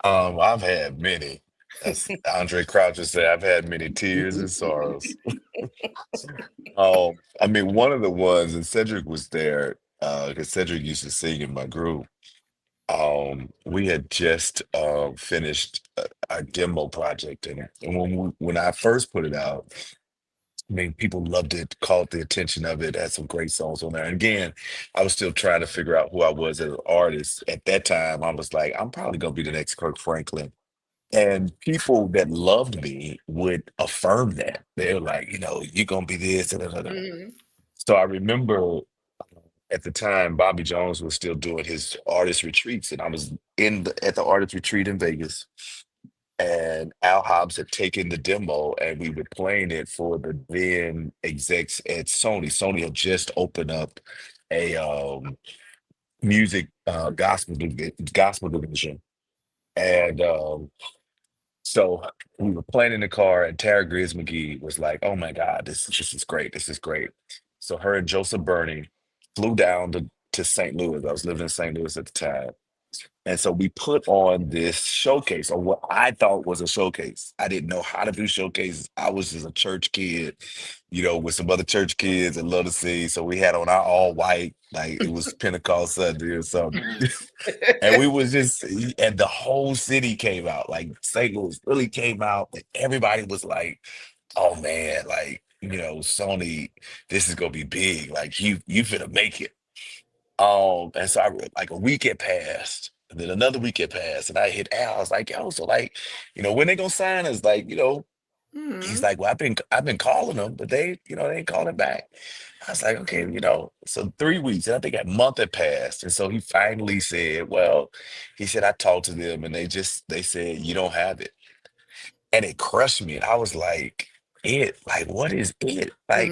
I've had many. As Andre Croucher said, I've had many tears and sorrows. I mean, one of the ones, and Cedric was there, because Cedric used to sing in my group. We had just finished our demo project, and when I first put it out, I mean, people loved it, caught the attention of it, had some great songs on there. And again, I was still trying to figure out who I was as an artist. At that time, I was like, I'm probably gonna be the next Kirk Franklin. And people that loved me would affirm that. They were like, you're gonna be this. Da, da, da, da. So I remember at the time, Bobby Jones was still doing his artist retreats, and I was at the artist retreat in Vegas. And Al Hobbs had taken the demo, and we were playing it for the then execs at Sony. Sony had just opened up a music gospel division, and so we were playing in the car, and Tara Grizz McGee was like, "Oh my God, this is great! This is great!" So her and Joseph Burney flew down to St. Louis. I was living in St. Louis at the time. And so we put on this showcase, or what I thought was a showcase. I didn't know how to do showcases. I was just a church kid, with some other church kids and love to sing. So we had on our all white, like it was Pentecost Sunday or something. And we was just, and the whole city came out. Like St. Louis really came out. And everybody was like, oh man, like, Sony, this is gonna be big. Like you finna make it. And so like a week had passed, and then another week had passed, and I hit Al. I was like, yo, so like, when they gonna sign us? Like, he's like, well, I've been calling them, but they ain't calling back. I was like, okay, so 3 weeks, and I think a month had passed. And so he finally said, well, he said, I talked to them and they said, you don't have it. And it crushed me. And I was like, what is it? Like,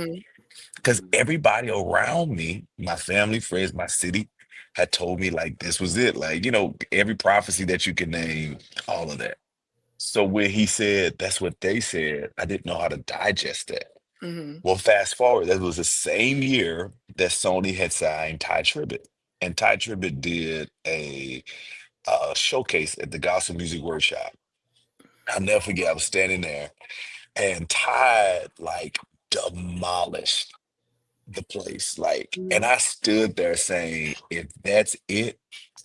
because everybody around me, my family, friends, my city, had told me like this was it. Like, every prophecy that you can name, all of that. So when he said that's what they said, I didn't know how to digest that. Well, fast forward, that was the same year that Sony had signed Ty Tribbett. And Ty Tribbett did a showcase at the Gospel Music Workshop. I'll never forget, I was standing there, and Ty like demolished the place. Like, and I stood there saying, if that's it,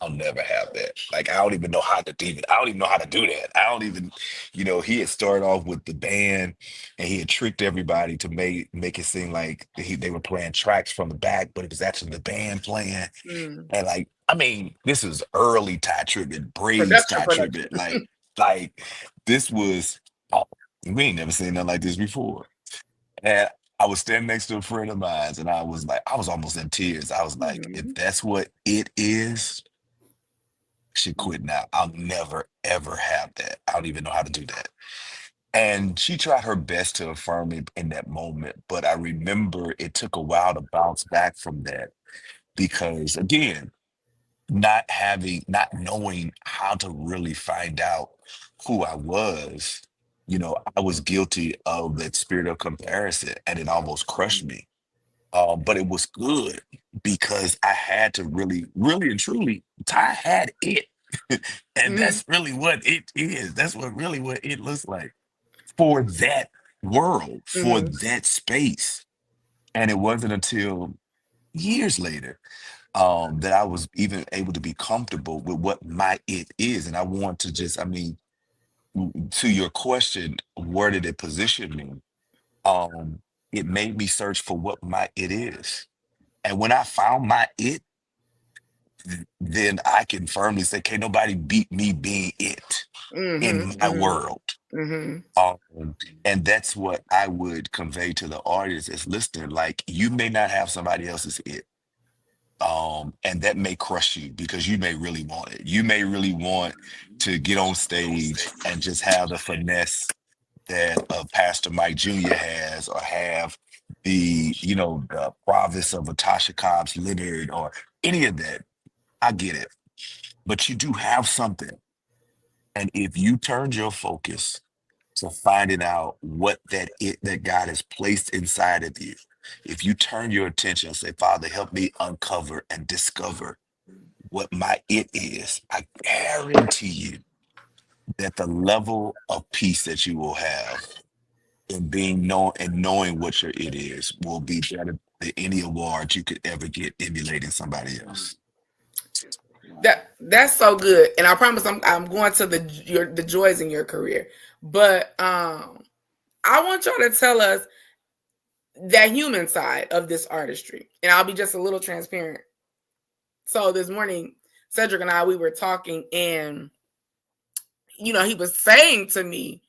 I'll never have that. Like I don't even know how to do it. I don't even know how to do that. I don't even, he had started off with the band and he had tricked everybody to make it seem like they were playing tracks from the back, but it was actually the band playing. Mm. And like, I mean, this is early Ty Tribbett, Braves Production, Ty production. Tribbett. Like this was, oh, we ain't never seen nothing like this before. And I was standing next to a friend of mine, and I was almost in tears. I was like, if Mhm. that's what it is, I should quit now. I'll never, ever have that. I don't even know how to do that. And she tried her best to affirm me in that moment. But I remember it took a while to bounce back from that because, again, not knowing how to really find out who I was, I was guilty of that spirit of comparison and it almost crushed me. But it was good because I had to really, really and truly, Ty had it. And Mhm. that's really what it is. That's what it looks like for that world, for Mhm. that space. And it wasn't until years later that I was even able to be comfortable with what my it is. And I want to just, I mean, to your question, where did it position me? Um, it made me search for what my it is. And when I found my it, then I can firmly say, can't nobody beat me being it Mhm. in my Mhm. world. Mhm. And that's what I would convey to the audience that's listening. Like, you may not have somebody else's it. And that may crush you because you may really want it. You may really want to get on stage and just have the finesse that Pastor Mike Jr. has, or have the province of a Tasha Cobbs Leonard, or any of that. I get it. But you do have something. And if you turned your focus to finding out what that God has placed inside of you, if you turn your attention and say, Father, help me uncover and discover what my it is, I guarantee you that the level of peace that you will have in being known and knowing what your it is will be better than any award you could ever get emulating somebody else. That's so good, and I promise I'm going to the joys in your career, but I want y'all to tell us that human side of this artistry, and I'll be just a little transparent. So this morning, Cedric and I, we were talking, and he was saying to me,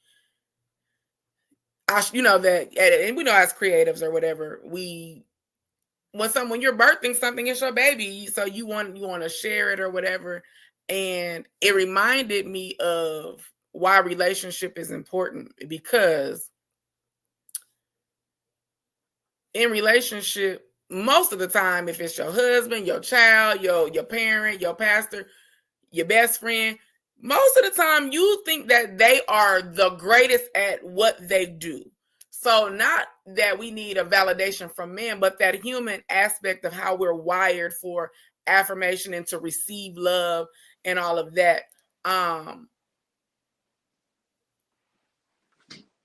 that, and we know as creatives or whatever, when you're birthing something, it's your baby, so you want to share it or whatever. And it reminded me of why relationship is important, because in relationship, most of the time, if it's your husband, your child, your parent, your pastor, your best friend, most of the time you think that they are the greatest at what they do. So not that we need a validation from men, but that human aspect of how we're wired for affirmation and to receive love and all of that.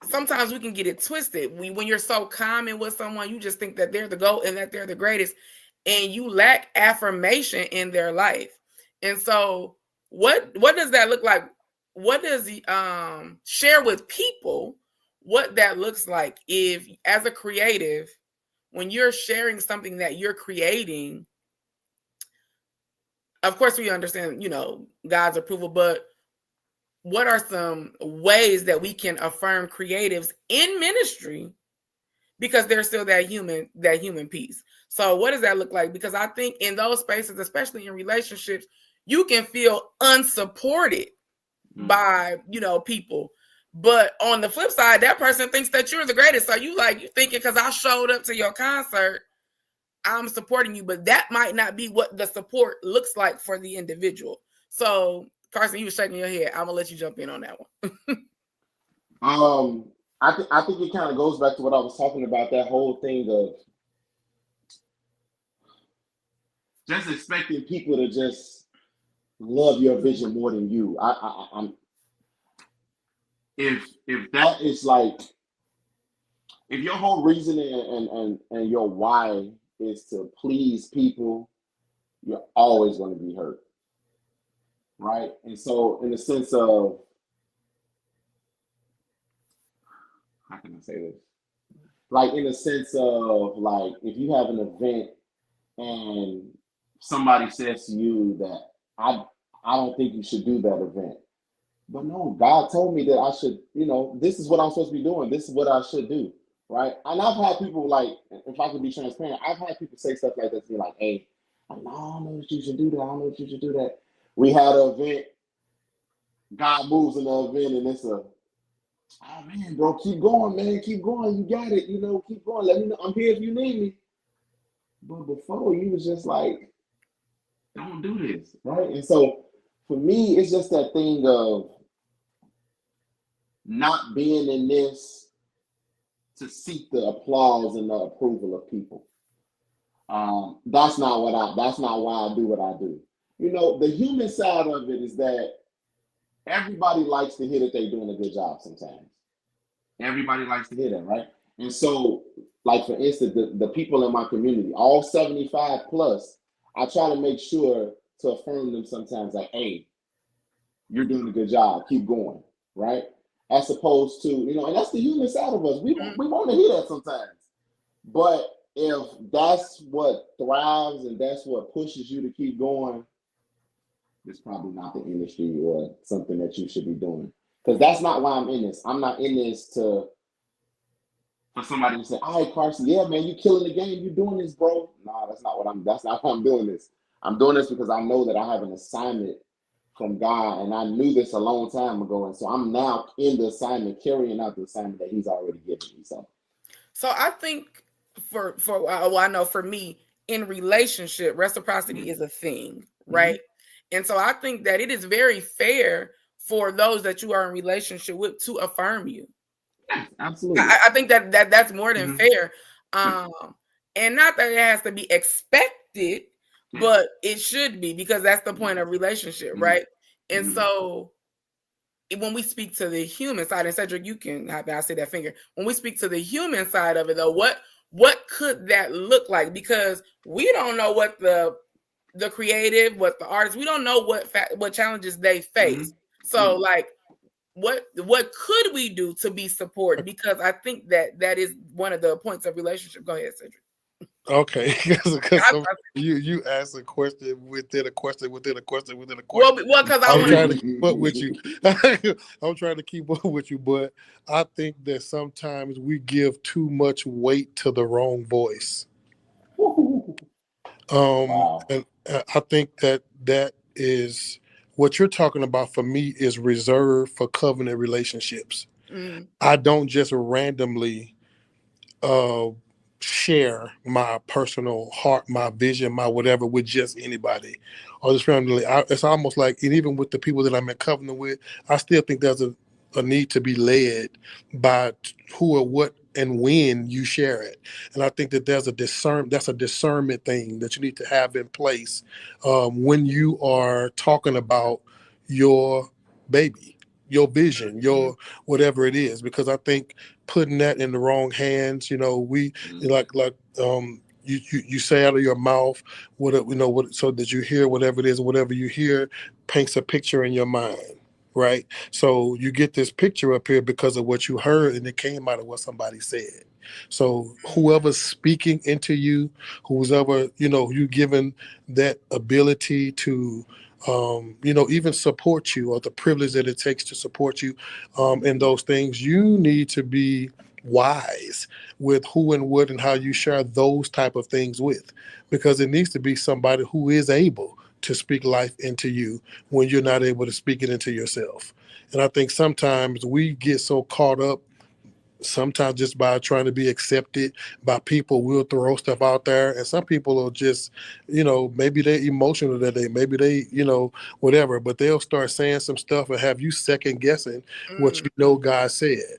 Sometimes we can get it twisted. When you're so common with someone, you just think that they're the GOAT and that they're the greatest, and you lack affirmation in their life. And so what does that look like? What does he share with people what that looks like, if as a creative, when you're sharing something that you're creating, of course we understand, God's approval, but what are some ways that we can affirm creatives in ministry, because there's still that human piece? So what does that look like? Because I think in those spaces, especially in relationships, you can feel unsupported by people, but on the flip side, that person thinks that you're the greatest. So you thinking, because I showed up to your concert, I'm supporting you, but that might not be what the support looks like for the individual. So Carson, you were shaking your head. I'm gonna let you jump in on that one. I think it kind of goes back to what I was talking about, that whole thing of just expecting people to just love your vision more than you. I'm if that is like, if your whole reasoning and your why is to please people, you're always going to be hurt. right? And so, in the sense of, how can I say this? Like, in the sense of, like, if you have an event and somebody says to you that I don't think you should do that event. But no, God told me that I should, this is what I'm supposed to be doing. This is what I should do. Right. And I've had people, like, if I can be transparent, I've had people say stuff like that to me, like, hey, I don't know if you should do that. I don't know if you should do that. We had an event, God moves in the event, and it's oh man, bro, keep going, man. Keep going. You got it. Keep going. Let me know. I'm here if you need me. But before, you was just like, don't do this. Right. And so for me, it's just that thing of not being in this to seek the applause and the approval of people. That's not why I do what I do. The human side of it is that everybody likes to hear that they're doing a good job sometimes. Everybody likes to hear that, right? And so, like, for instance, the people in my community, all 75 plus, I try to make sure to affirm them sometimes, like, hey, you're doing a good job. Keep going, right? As opposed to, and that's the human side of us. We want to hear that sometimes. But if that's what thrives and that's what pushes you to keep going, it's probably not the industry or something that you should be doing. Because that's not why I'm in this. I'm not in this for somebody to say, all right, Carson, yeah, man, you killing the game. You doing this, bro. Nah, that's not why I'm doing this. I'm doing this because I know that I have an assignment from God, and I knew this a long time ago, and so I'm now in the assignment, carrying out the assignment that He's already given me. So I think I know for me, in relationship, reciprocity is a thing, right? And so I think that it is very fair for those that you are in relationship with to affirm you. Absolutely, I think that's more than fair, and not that it has to be expected. But it should be, because that's the point of relationship, right? And so when we speak to the human side, and Cedric, you can have I say that finger. When we speak to the human side of it, though, what could that look like? Because we don't know what the creative, what the artist, we don't know what challenges they face. So like, what could we do to be supported? Because I think that is one of the points of relationship. Go ahead, Cedric. Okay, because you asked a question within a question within a question within a question. Well, because I'm trying to keep up with you. I'm trying to keep up with you, but I think that sometimes we give too much weight to the wrong voice. Wow. And I think that is what you're talking about. For me, is reserved for covenant relationships. I don't just randomly share my personal heart, my vision, my whatever with just anybody, or just randomly. It's almost like, and even with the people that I'm in covenant with, I still think there's a need to be led by who or what and when you share it. And I think that that's a discernment thing that you need to have in place when you are talking about your baby, your vision, your whatever it is, because I think putting that in the wrong hands, we you say out of your mouth so that you hear whatever it is, whatever you hear paints a picture in your mind, right? So you get this picture up here because of what you heard, and it came out of what somebody said. So whoever's speaking into you, whoever you given that ability to even support you, or the privilege that it takes to support you in those things, you need to be wise with who and what and how you share those type of things with, because it needs to be somebody who is able to speak life into you when you're not able to speak it into yourself. And I think sometimes we get so caught up, sometimes just by trying to be accepted by people. We'll throw stuff out there, and some people are just, maybe they're emotional that day, maybe they, whatever, but they'll start saying some stuff and have you second guessing what God said.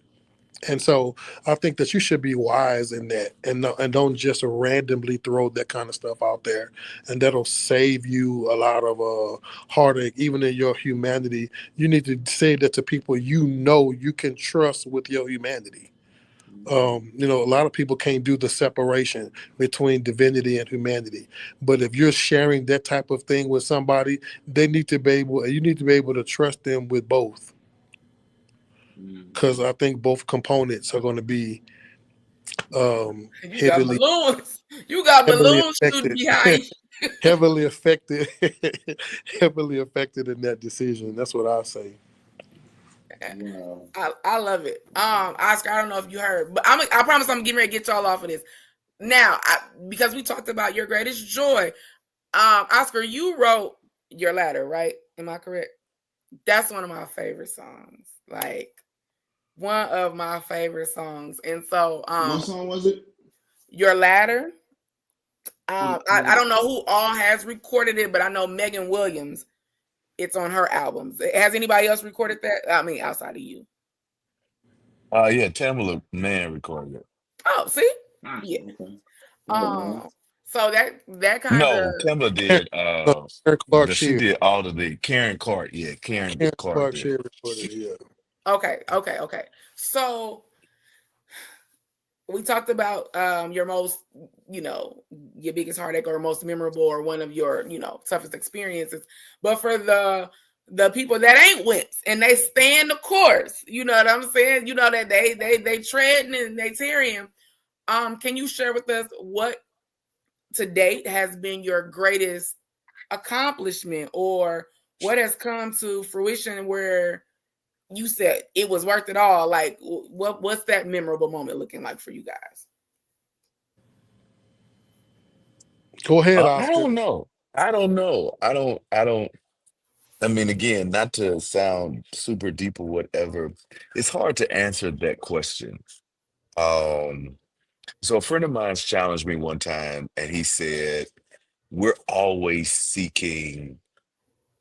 And so I think that you should be wise in that, and don't just randomly throw that kind of stuff out there, and that'll save you a lot of heartache, even in your humanity. You need to say that to people you can trust with your humanity. A lot of people can't do the separation between divinity and humanity. But if you're sharing that type of thing with somebody, you need to be able to trust them with both. Because I think both components are going to be You got heavily balloons. You got heavily balloons shooting affected, behind you. heavily affected, heavily affected in that decision. That's what I say. I love it. Oscar, I don't know if you heard, but I promise I'm getting ready to get y'all off of this. Now, because we talked about your greatest joy. Oscar, you wrote Your Ladder, right? Am I correct? That's one of my favorite songs. Like one of my favorite songs. And so What song was it? Your Ladder. I don't know who all has recorded it, but I know Megan Williams. It's on her albums. Has anybody else recorded that? I mean, outside of you. Yeah, Tamala Man recorded it. Oh, see? Yeah. So that kind of No, Tamala did. Karen Clark She Sheard. did all of the Karen Clark. Yeah, Karen Clark Clark did. Sheard recorded. Yeah. Okay. So we talked about your most, your biggest heartache or most memorable or one of your, toughest experiences. But for the people that ain't wimps and they stand the course, you know what I'm saying? You know that they treading and they tearing. Can you share with us what to date has been your greatest accomplishment or what has come to fruition where you said it was worth it all? Like what's that memorable moment looking like for you guys? Go ahead, I Oscar. don't know. I mean, again, not to sound super deep or whatever, it's hard to answer that question. So a friend of mine's challenged me one time and he said, we're always seeking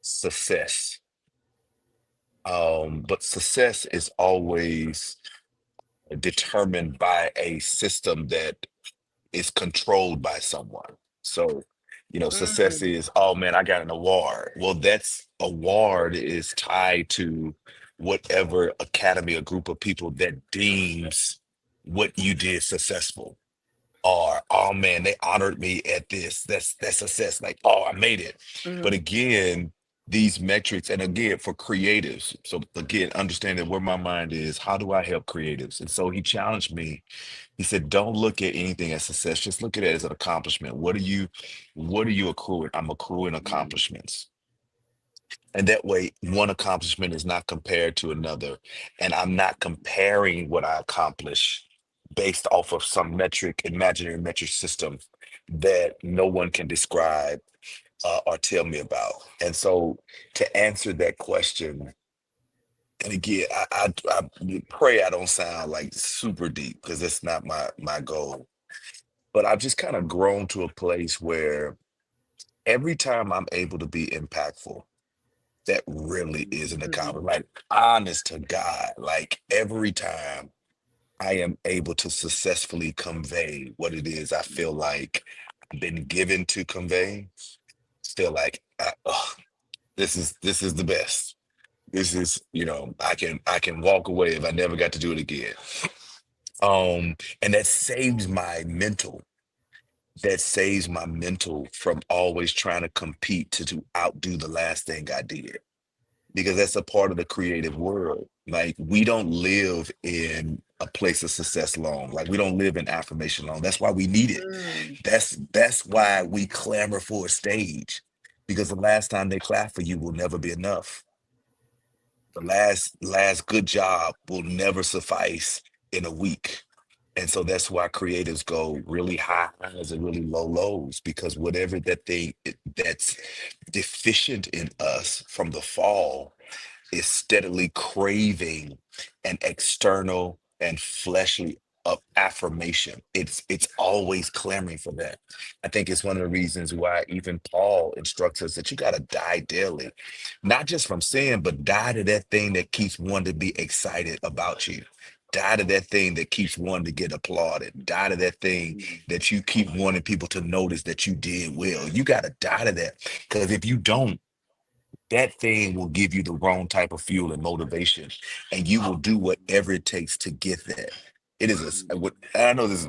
success. But success is always determined by a system that is controlled by someone. So, success is, oh man, I got an award. Well, that's award is tied to whatever academy or group of people that deems what you did successful. Or, oh man, they honored me at this. That's success. Like, oh, I made it. But again, these metrics, and again, for creatives. So again, understanding where my mind is, how do I help creatives? And so he challenged me. He said, don't look at anything as success. Just look at it as an accomplishment. What are you accruing? I'm accruing accomplishments. And that way, one accomplishment is not compared to another. And I'm not comparing what I accomplish based off of some imaginary metric system that no one can describe or tell me about. And so to answer that question, and again, I pray I don't sound like super deep because that's not my goal. But I've just kind of grown to a place where every time I'm able to be impactful, that really is an accomplishment. Like honest to God, like every time I am able to successfully convey what it is I feel like I've been given to convey, feel like this is the best. This is, I can walk away if I never got to do it again. And that saves my mental. That saves my mental from always trying to compete to outdo the last thing I did. Because that's a part of the creative world. Like we don't live in a place of success long. Like we don't live in affirmation long. That's why we need it. That's why we clamor for a stage. Because the last time they clap for you will never be enough. The last good job will never suffice in a week. And so that's why creatives go really high highs and really low lows, because whatever that thing that's deficient in us from the fall is steadily craving an external and fleshly affirmation. It's always clamoring for that. I think it's one of the reasons why even Paul instructs us that you got to die daily, not just from sin, but die to that thing that keeps one to be excited about you. Die to that thing that keeps one to get applauded. Die to that thing that you keep wanting people to notice that you did well. You got to die to that, because if you don't, that thing will give you the wrong type of fuel and motivation, and you will do whatever it takes to get that. It is I know this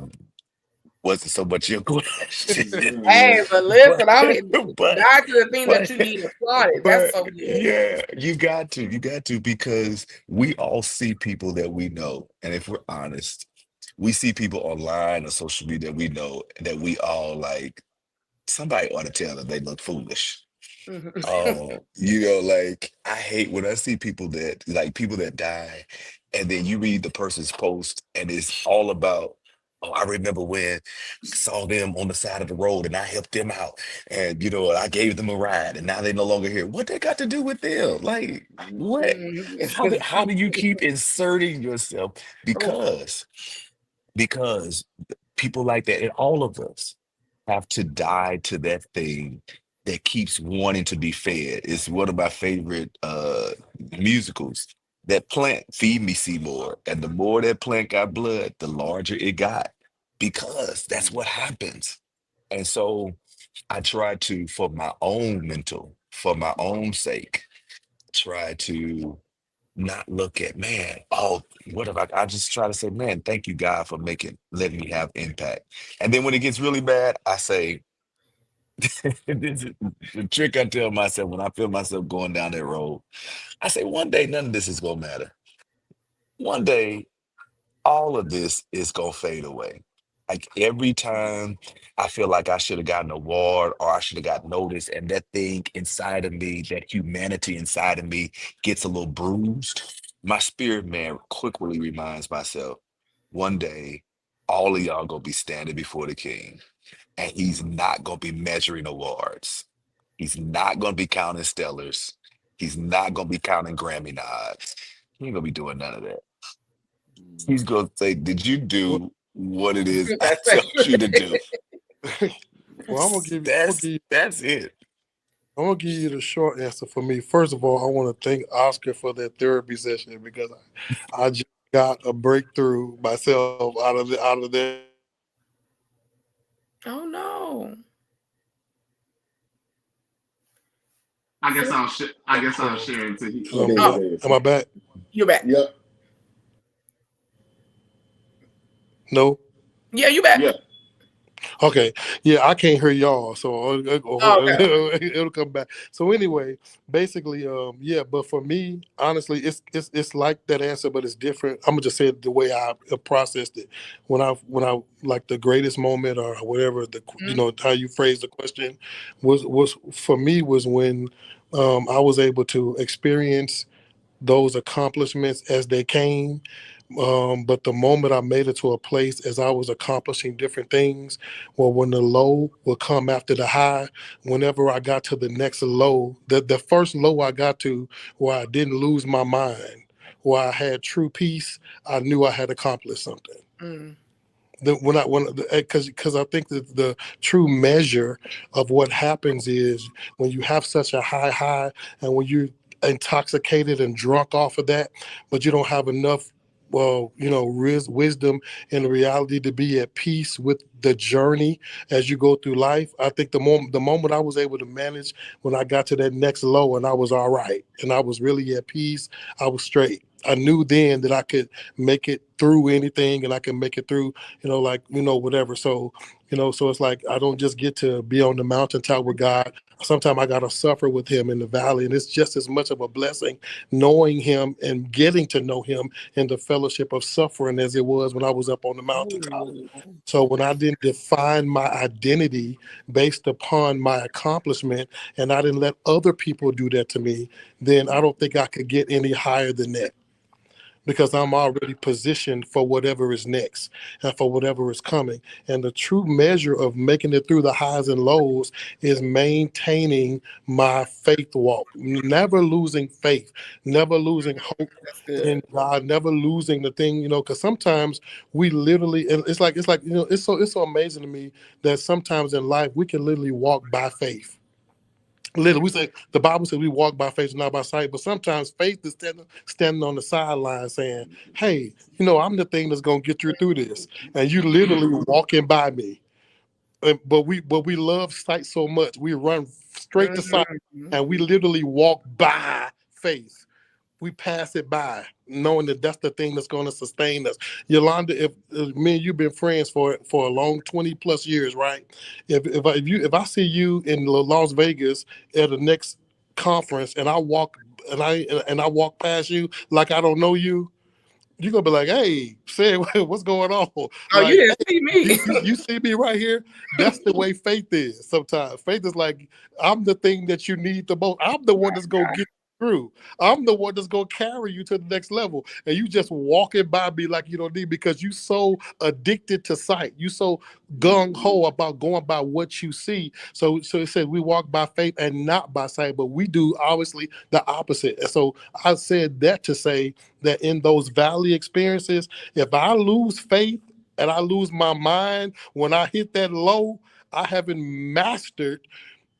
wasn't so much your question. Hey, but listen, but, I'm but back to the thing that but you need applauded. but That's so good. yeah, you got to because we all see people that we know, and if we're honest, we see people online or social media that we know that we all like. Somebody ought to tell them they look foolish. Like I hate when I see people that die, and then you read the person's post and it's all about, oh, I remember when I saw them on the side of the road and I helped them out, and I gave them a ride, and now they're no longer here. What they got to do with them? Like what? How do you keep inserting yourself? Because people like that, and all of us have to die to that thing that keeps wanting to be fed. It's one of my favorite musicals. That plant, Feed Me Seymour, and the more that plant got blood, the larger it got, because that's what happens. And so I try to, for my own mental, for my own sake, try to not look at, man, oh, what have I just try to say, man, thank you, God, for letting me have impact. And then when it gets really bad, I say, this is the trick I tell myself when I feel myself going down that road. I say, one day, none of this is gonna matter. One day, all of this is gonna fade away. Like every time I feel like I should have gotten an award or I should have got noticed, and that thing inside of me, that humanity inside of me gets a little bruised, my spirit man quickly reminds myself, one day, all of y'all gonna be standing before the king, and he's not gonna be measuring awards. He's not gonna be counting stellars. He's not gonna be counting Grammy nods. He ain't gonna be doing none of that. He's gonna say, "Did you do what it is I told you to do?" Well, I'm gonna give you That's it. I'm gonna give you the short answer for me. First of all, I want to thank Oscar for that therapy session because I just got a breakthrough myself out of that. Oh no. I guess I'll share it to you. Am I back? You're back. Yep. No. Yeah, you back. Yeah. Okay. Yeah, I can't hear y'all, so Okay. it'll come back. So anyway, basically, yeah. But for me, honestly, it's like that answer, but it's different. I'm gonna just say it the way I processed it. When I like the greatest moment or whatever how you phrase the question was for me was when I was able to experience those accomplishments as they came. But the moment I made it to a place as I was accomplishing different things, well, when the low would come after the high, whenever I got to the next low, the first low I got to where I didn't lose my mind, where I had true peace, I knew I had accomplished something. Mm. Because I think that the true measure of what happens is when you have such a high, and when you're intoxicated and drunk off of that, but you don't have enough wisdom and reality to be at peace with the journey as you go through life. I think the moment I was able to manage when I got to that next low and I was all right and I was really at peace, I was straight. I knew then that I could make it through anything and I can make it through, whatever. So, so it's like I don't just get to be on the mountaintop with God. Sometimes I got to suffer with him in the valley. And it's just as much of a blessing knowing him and getting to know him in the fellowship of suffering as it was when I was up on the mountaintop. So when I didn't define my identity based upon my accomplishment and I didn't let other people do that to me, then I don't think I could get any higher than that. Because I'm already positioned for whatever is next and for whatever is coming. And the true measure of making it through the highs and lows is maintaining my faith walk, never losing faith, never losing hope in God, never losing the thing, because sometimes we literally, and it's like, it's so amazing to me that sometimes in life we can literally walk by faith. Literally, we say the Bible says we walk by faith, not by sight. But sometimes faith is standing on the sideline, saying, "Hey, I'm the thing that's gonna get you through this," and you literally walking by me. But we love sight so much, we run straight to sight, and we literally walk by faith. we pass it by, knowing that that's the thing that's going to sustain us. Yolanda, if me and you've been friends for a long 20+ years, right? If I see you in Las Vegas at the next conference and I walk walk past you like I don't know you, you're gonna be like, "Hey, say what's going on?" Oh, Like, you didn't see me. you see me right here. That's the way faith is. Sometimes faith is like, I'm the thing that you need the most. I'm the one that's gonna get you through. I'm the one that's gonna carry you to the next level. And you just walking by me like you don't need, because you so addicted to sight. You so gung ho about going by what you see. So it says we walk by faith and not by sight, but we do obviously the opposite. And so I said that to say that in those valley experiences, if I lose faith and I lose my mind when I hit that low, I haven't mastered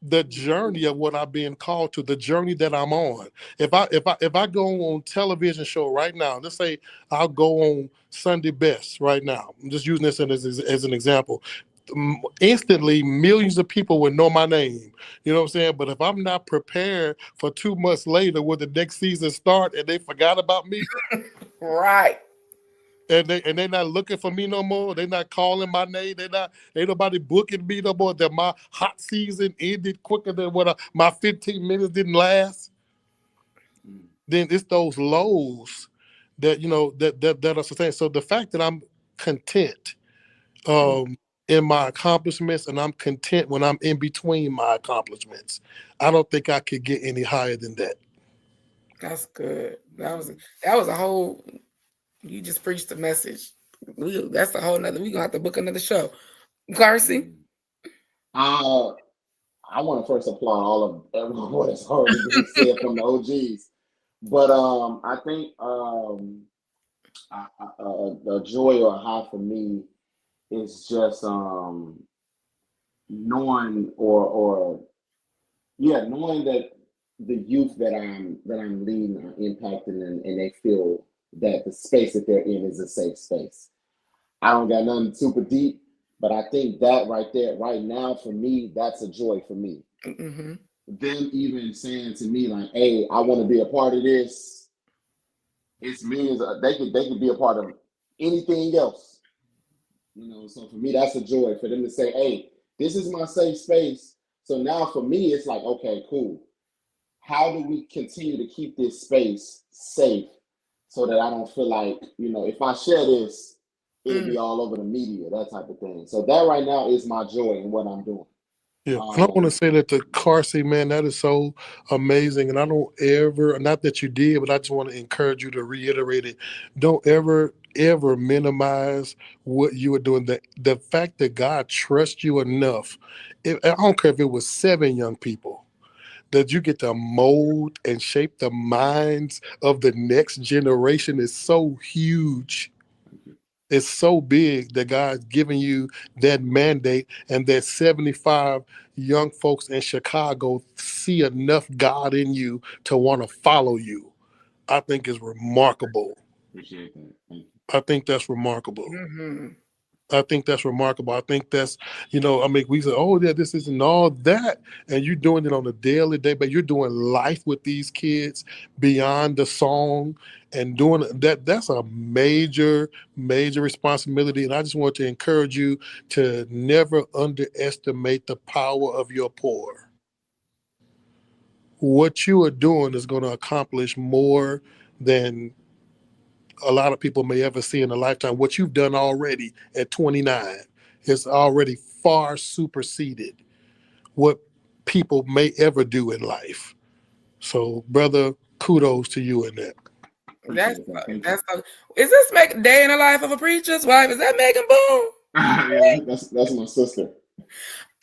the journey of what I'm being called to, the journey that I'm on. If I go on television show right now, let's say I'll go on Sunday Best right now. I'm just using this as an example. Instantly, millions of people would know my name. You know what I'm saying? But if I'm not prepared for 2 months later when the next season start and they forgot about me, Right. and they're not looking for me no more. They're not calling my name. Ain't nobody booking me no more. That my hot season ended quicker than what my 15 minutes didn't last. Then it's those lows that that are sustained. So the fact that I'm content in my accomplishments, and I'm content when I'm in between my accomplishments, I don't think I could get any higher than that. That's good. That was a whole. You just preached the message. That's a whole nother. We're gonna have to book another show. Garcy. I want to first applaud all of everyone what has already been said from the OGs, but I think the joy or high for me is just knowing knowing that the youth that I'm leading are impacting, and they feel that the space that they're in is a safe space. I don't got nothing super deep, but I think that right there, right now, for me, that's a joy for me. Mm-hmm. Them even saying to me like, "Hey, I want to be a part of this." It means they could be a part of anything else. So for me, that's a joy for them to say, "Hey, this is my safe space." So now for me, it's like, okay, cool. How do we continue to keep this space safe so that I don't feel like, if I share this, it'll be all over the media, that type of thing. So that right now is my joy in what I'm doing. Yeah, and I want to say that to Carsey, man, that is so amazing. And I don't ever, not that you did, but I just want to encourage you to reiterate it. Don't ever minimize what you were doing. The fact that God trusts you enough, I don't care if it was 7 young people, that you get to mold and shape the minds of the next generation is so huge. It's so big that God's giving you that mandate, and that 75 young folks in Chicago see enough God in you to want to follow you. I think is remarkable. Appreciate that. Thank you. I think that's remarkable. Mm-hmm. I think that's remarkable. I think that's, we say, oh yeah, this isn't all that. And you're doing it on a daily day, but you're doing life with these kids beyond the song and doing that. That's a major, major responsibility. And I just want to encourage you to never underestimate the power of your pour. What you are doing is going to accomplish more than a lot of people may ever see in a lifetime. What you've done already at 29 is already far superseded what people may ever do in life. So, brother, kudos to you in that. Is this Day in the Life of a Preacher's Wife? Is that Megan Boone? Yeah, that's my sister.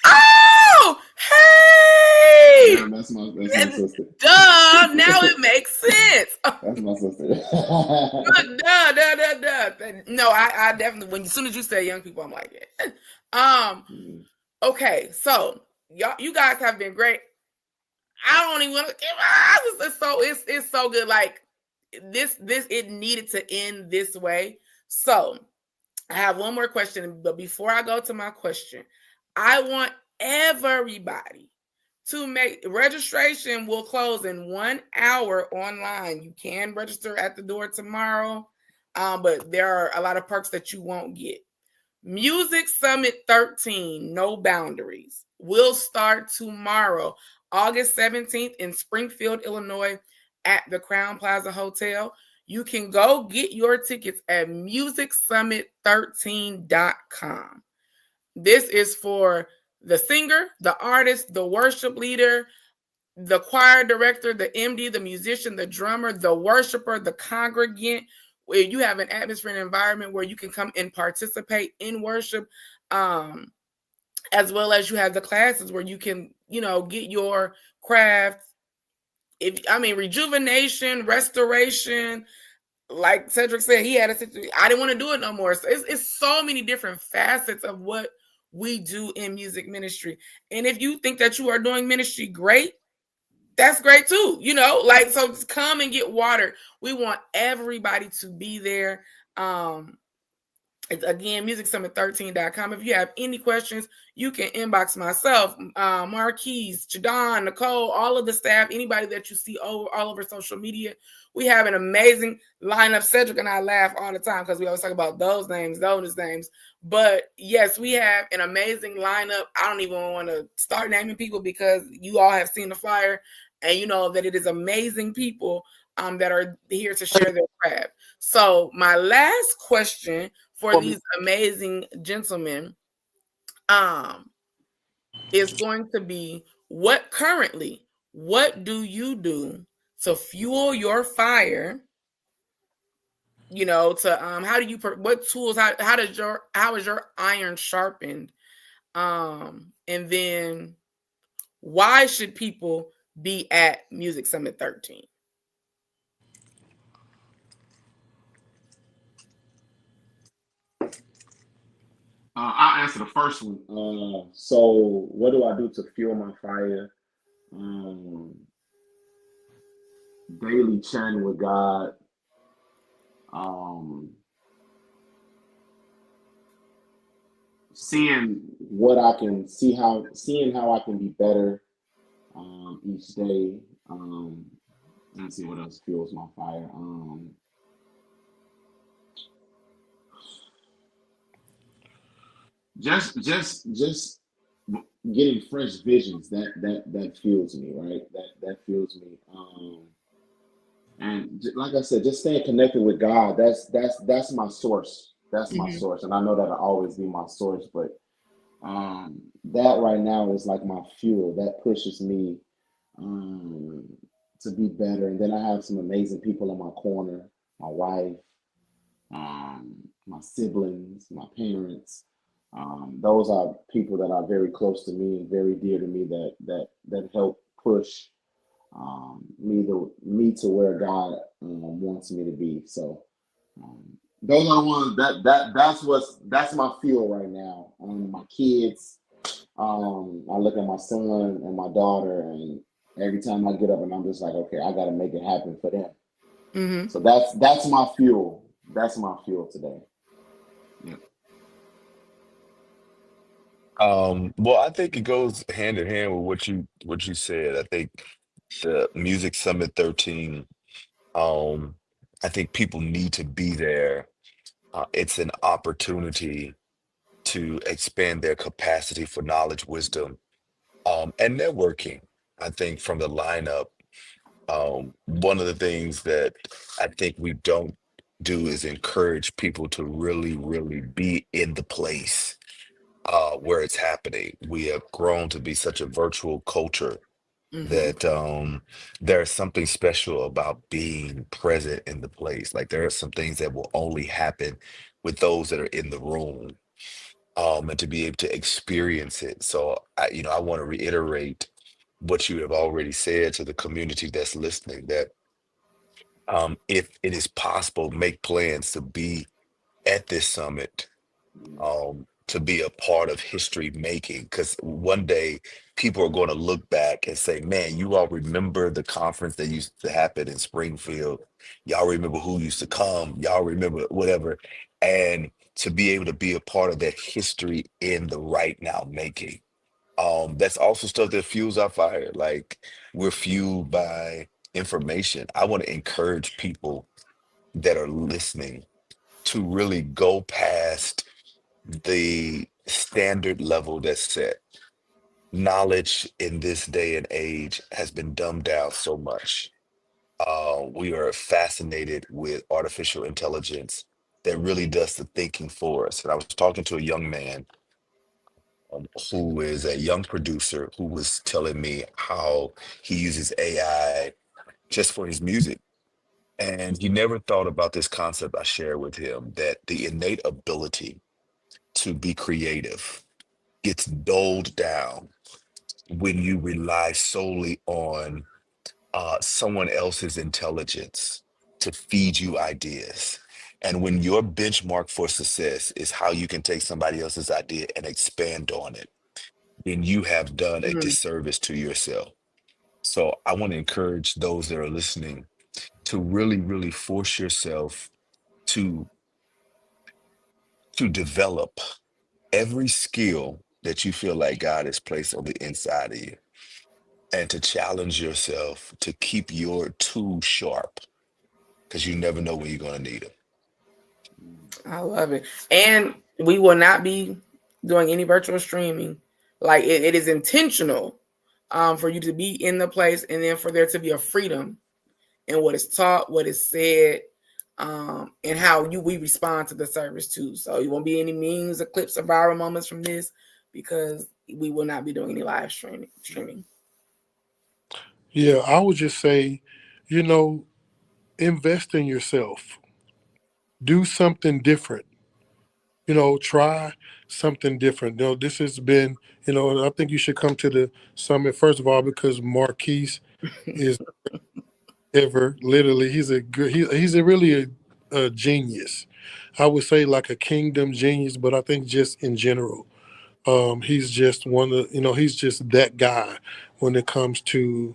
Oh, hey! Yeah, that's my sister. Duh! Now it makes sense. That's my sister. Duh. No, I definitely. As soon as you say young people, I'm like, yeah. Okay, so you guys have been great. I don't even want to. It's so good. Like this. It needed to end this way. So I have one more question, but before I go to my question, I want everybody to make registration will close in 1 hour online. You can register at the door tomorrow, but there are a lot of perks that you won't get. Music Summit 13, No Boundaries, will start tomorrow, August 17th in Springfield, Illinois, at the Crown Plaza Hotel. You can go get your tickets at musicsummit13.com. This is for the singer, the artist, the worship leader, the choir director, the MD, the musician, the drummer, the worshiper, the congregant, where you have an atmosphere and environment where you can come and participate in worship, as well as you have the classes where you can, get your craft. Rejuvenation, restoration. Like Cedric said, he had a situation. I didn't want to do it no more. So it's so many different facets of what we do in music ministry. And if you think that you are doing ministry great, that's great too. So just come and get watered. We want everybody to be there. It's, again, musicsummit13.com. If you have any questions, you can inbox myself, Marquise, Jadon, Nicole, all of the staff, anybody that you see all over social media. We have an amazing lineup. Cedric and I laugh all the time because we always talk about those names. But yes, we have an amazing lineup. I don't even want to start naming people because you all have seen the flyer and you know that it is amazing people that are here to share their craft. So my last question for these amazing gentlemen is going to be, what do you do to fuel your fire? What tools, how is your iron sharpened? And then why should people be at Music Summit 13? I'll answer the first one. So what do I do to fuel my fire? Daily chatting with God. Seeing how I can be better each day. Let's see what else fuels my fire. Just getting fresh visions that fuels me, right? That fuels me. And like I said, just staying connected with God. That's my source. That's my source, and I know that'll always be my source. But that right now is like my fuel. That pushes me to be better. And then I have some amazing people in my corner: my wife, my siblings, my parents. Those are people that are very close to me and very dear to me that help push me to where God wants me to be. So those are the ones that's my fuel right now. My kids, I look at my son and my daughter, and every time I get up and I'm just like, okay, I got to make it happen for them. Mm-hmm. So that's my fuel. That's my fuel today. Yeah. Well, I think it goes hand in hand with what you said. I think the Music Summit 13, I think people need to be there. It's an opportunity to expand their capacity for knowledge, wisdom, and networking. I think from the lineup, one of the things that I think we don't do is encourage people to really, really be in the place where it's happening. We have grown to be such a virtual culture Mm-hmm. that there's something special about being present in the place. Like there are some things that will only happen with those that are in the room, and to be able to experience it. So I want to reiterate what you have already said to the community that's listening, that if it is possible, make plans to be at this summit, to be a part of history making, because one day people are going to look back and say, man, you all remember the conference that used to happen in Springfield. Y'all remember who used to come. Y'all remember whatever. And to be able to be a part of that history in the right now making. That's also stuff that fuels our fire. Like we're fueled by information. I want to encourage people that are listening to really go past the standard level that's set. Knowledge in this day and age has been dumbed down so much. We are fascinated with artificial intelligence that really does the thinking for us. And I was talking to a young man who is a young producer who was telling me how he uses AI just for his music. And he never thought about this concept I shared with him, that the innate ability to be creative gets doled down when you rely solely on someone else's intelligence to feed you ideas. And when your benchmark for success is how you can take somebody else's idea and expand on it, then you have done a disservice to yourself. So I want to encourage those that are listening to really, really force yourself to develop every skill that you feel like God has placed on the inside of you, and to challenge yourself to keep your tools sharp, because you never know when you're going to need them. I love it. And we will not be doing any virtual streaming. Like it is intentional for you to be in the place, and then for there to be a freedom in what is taught, what is said, and how we respond to the service too. So you won't be any memes or clips or viral moments from this, because we will not be doing any live streaming. Yeah, I would just say, invest in yourself. Do something different. Try something different. This has been, I think you should come to the summit, first of all, because Marquise is literally, he's really a genius. I would say like a kingdom genius, but I think just in general, he's just he's just that guy when it comes to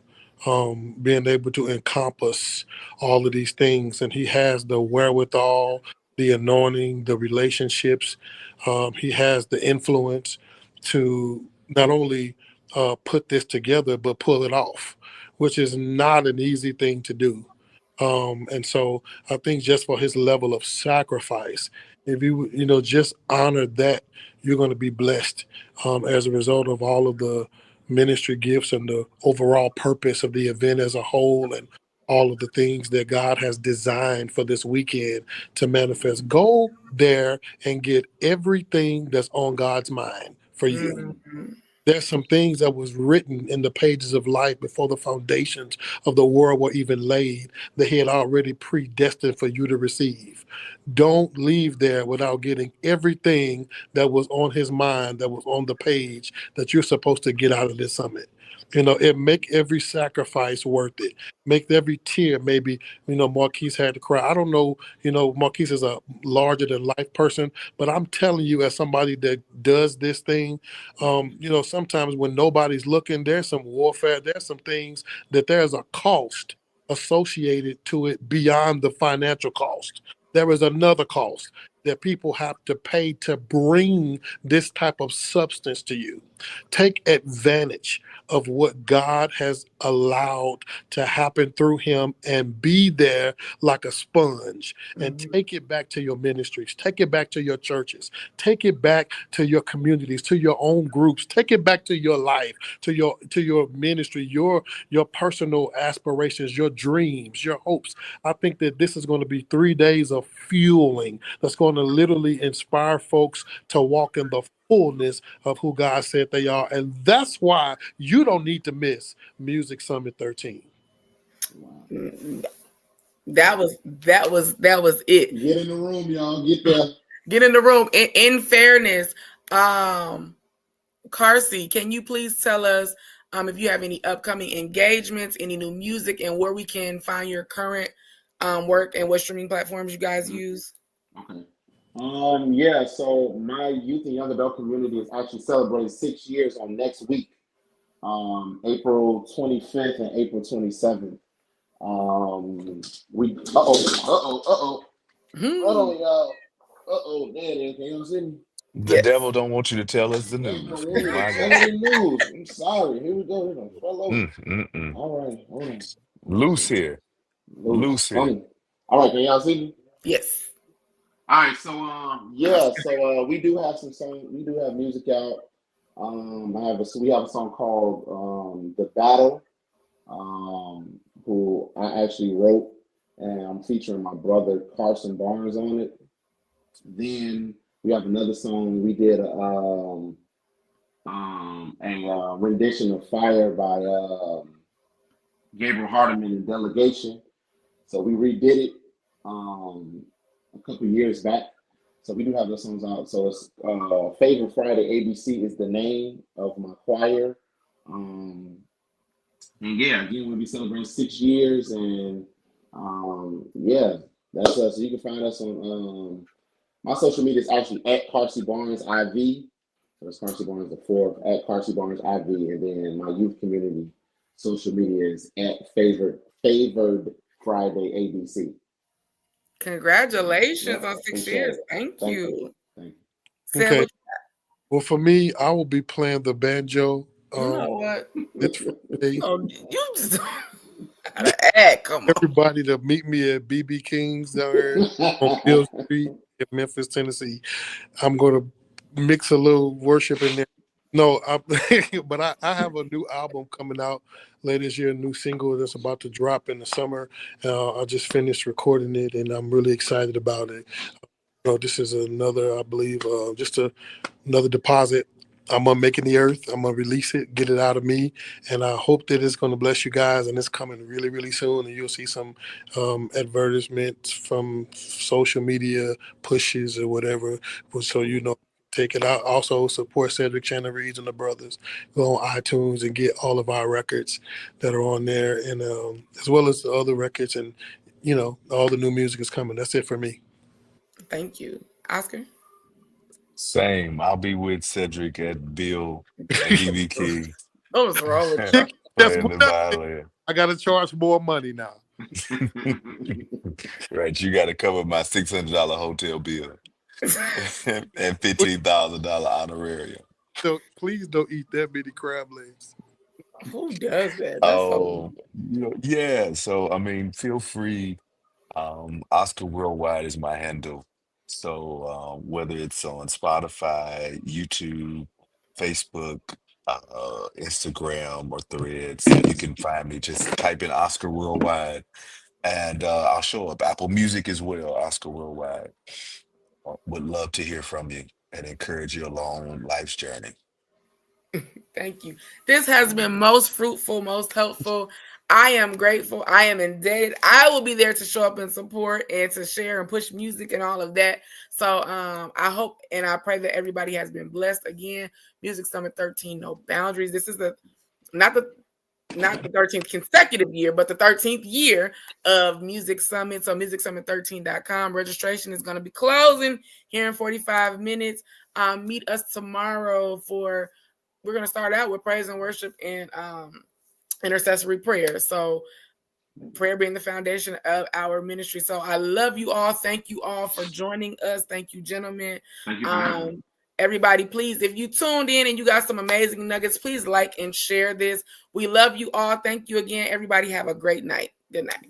being able to encompass all of these things. And he has the wherewithal, the anointing, the relationships. He has the influence to not only put this together, but pull it off, which is not an easy thing to do. And so I think just for his level of sacrifice, if you just honor that, you're going to be blessed as a result of all of the ministry gifts and the overall purpose of the event as a whole, and all of the things that God has designed for this weekend to manifest. Go there and get everything that's on God's mind for you. There's some things that was written in the pages of life before the foundations of the world were even laid, that he had already predestined for you to receive. Don't leave there without getting everything that was on his mind, that was on the page, that you're supposed to get out of this summit. It make every sacrifice worth it. Make every tear. Maybe, Marquise had to cry. I don't know, Marquise is a larger than life person, but I'm telling you, as somebody that does this thing, sometimes when nobody's looking, there's some warfare, there's some things that there's a cost associated to it beyond the financial cost. There is another cost that people have to pay to bring this type of substance to you. Take advantage of what God has allowed to happen through him, and be there like a sponge, and take it back to your ministries, take it back to your churches, take it back to your communities, to your own groups, take it back to your life, to your ministry, your personal aspirations, your dreams, your hopes. I think that this is going to be 3 days of fueling that's going to literally inspire folks to walk in the fullness of who God said they are. And that's why you don't need to miss Music Summit 13. That was it. Get in the room, y'all. Get there. Get in the room. In fairness, Carsey, can you please tell us if you have any upcoming engagements, any new music, and where we can find your current work, and what streaming platforms you guys use? Okay. Yeah, so my youth and young adult community is actually celebrating 6 years on next week, April 25th and April 27th. Hold on, y'all. There it is. Can you see me? The Yes. devil don't want you to tell us the That's news. the news. My Tell God. me the news. I'm sorry. Here we go. Here we go. Fell over. Mm. All right. Hold on. Loose here. Loose. Loose here. All right. Can y'all see me? Yes. All right. So we do have some song. We do have music out. We have a song called "The Battle," who I actually wrote, and I'm featuring my brother Carson Barnes on it. Then we have another song we did a rendition of "Fire" by Gabriel Hardiman and Delegation. So we redid it a couple years back. So we do have those songs out. So it's Favorite Friday ABC is the name of my choir. And yeah, again, we'll be celebrating 6 years, and yeah, that's us. So you can find us on my social media is actually at Carsey Barnes IV. So it's Carsey Barnes the fourth at Carsey Barnes IV, and then my youth community social media is at Favored Friday ABC. Congratulations on 6 years. Thank you. Thank you. Sam, Okay. what Well, for me, I will be playing the banjo. you know what? This Friday. You just gotta act. Come on. Everybody to meet me at BB King's down here on Bill Street in Memphis, Tennessee. I'm going to mix a little worship in there. No, but I have a new album coming out later this year, a new single that's about to drop in the summer. I just finished recording it, and I'm really excited about it. This is another, I believe, another deposit I'm going to make in the earth. I'm going to release it, get it out of me, and I hope that it's going to bless you guys, and it's coming really, really soon, and you'll see some advertisements from social media pushes or whatever, so take it out. Also support Cedric Chandler Reeves and the Brothers. Go on iTunes and get all of our records that are on there, and as well as the other records, and all the new music is coming. That's it for me. Thank you. Oscar? Same. I'll be with Cedric at Bill and BB King. What's wrong with you? Playing the violin. I got to charge more money now. Right, you got to cover my $600 hotel bill and $15,000 honorarium. So please don't eat that many crab legs. Who does that? That's Yeah. So I mean, feel free. Oscar Worldwide is my handle. So whether it's on Spotify, YouTube, Facebook, Instagram, or Threads, you can find me. Just type in Oscar Worldwide, and I'll show up. Apple Music as well, Oscar Worldwide. Would love to hear from you and encourage you along life's journey. Thank you. This has been most fruitful, most helpful. I am grateful. I am indebted. I will be there to show up and support and to share and push music and all of that. So I hope and I pray that everybody has been blessed. Again, Music Summit 13, No Boundaries. This is not the 13th consecutive year, but the 13th year of Music Summit. So musicsummit13.com. Registration is going to be closing here in 45 minutes. Meet us tomorrow we're going to start out with praise and worship and intercessory prayer. So prayer being the foundation of our ministry. So I love you all. Thank you all for joining us. Thank you, gentlemen. Thank you. Everybody, please, if you tuned in and you got some amazing nuggets, please like and share this. We love you all. Thank you again. Everybody have a great night. Good night.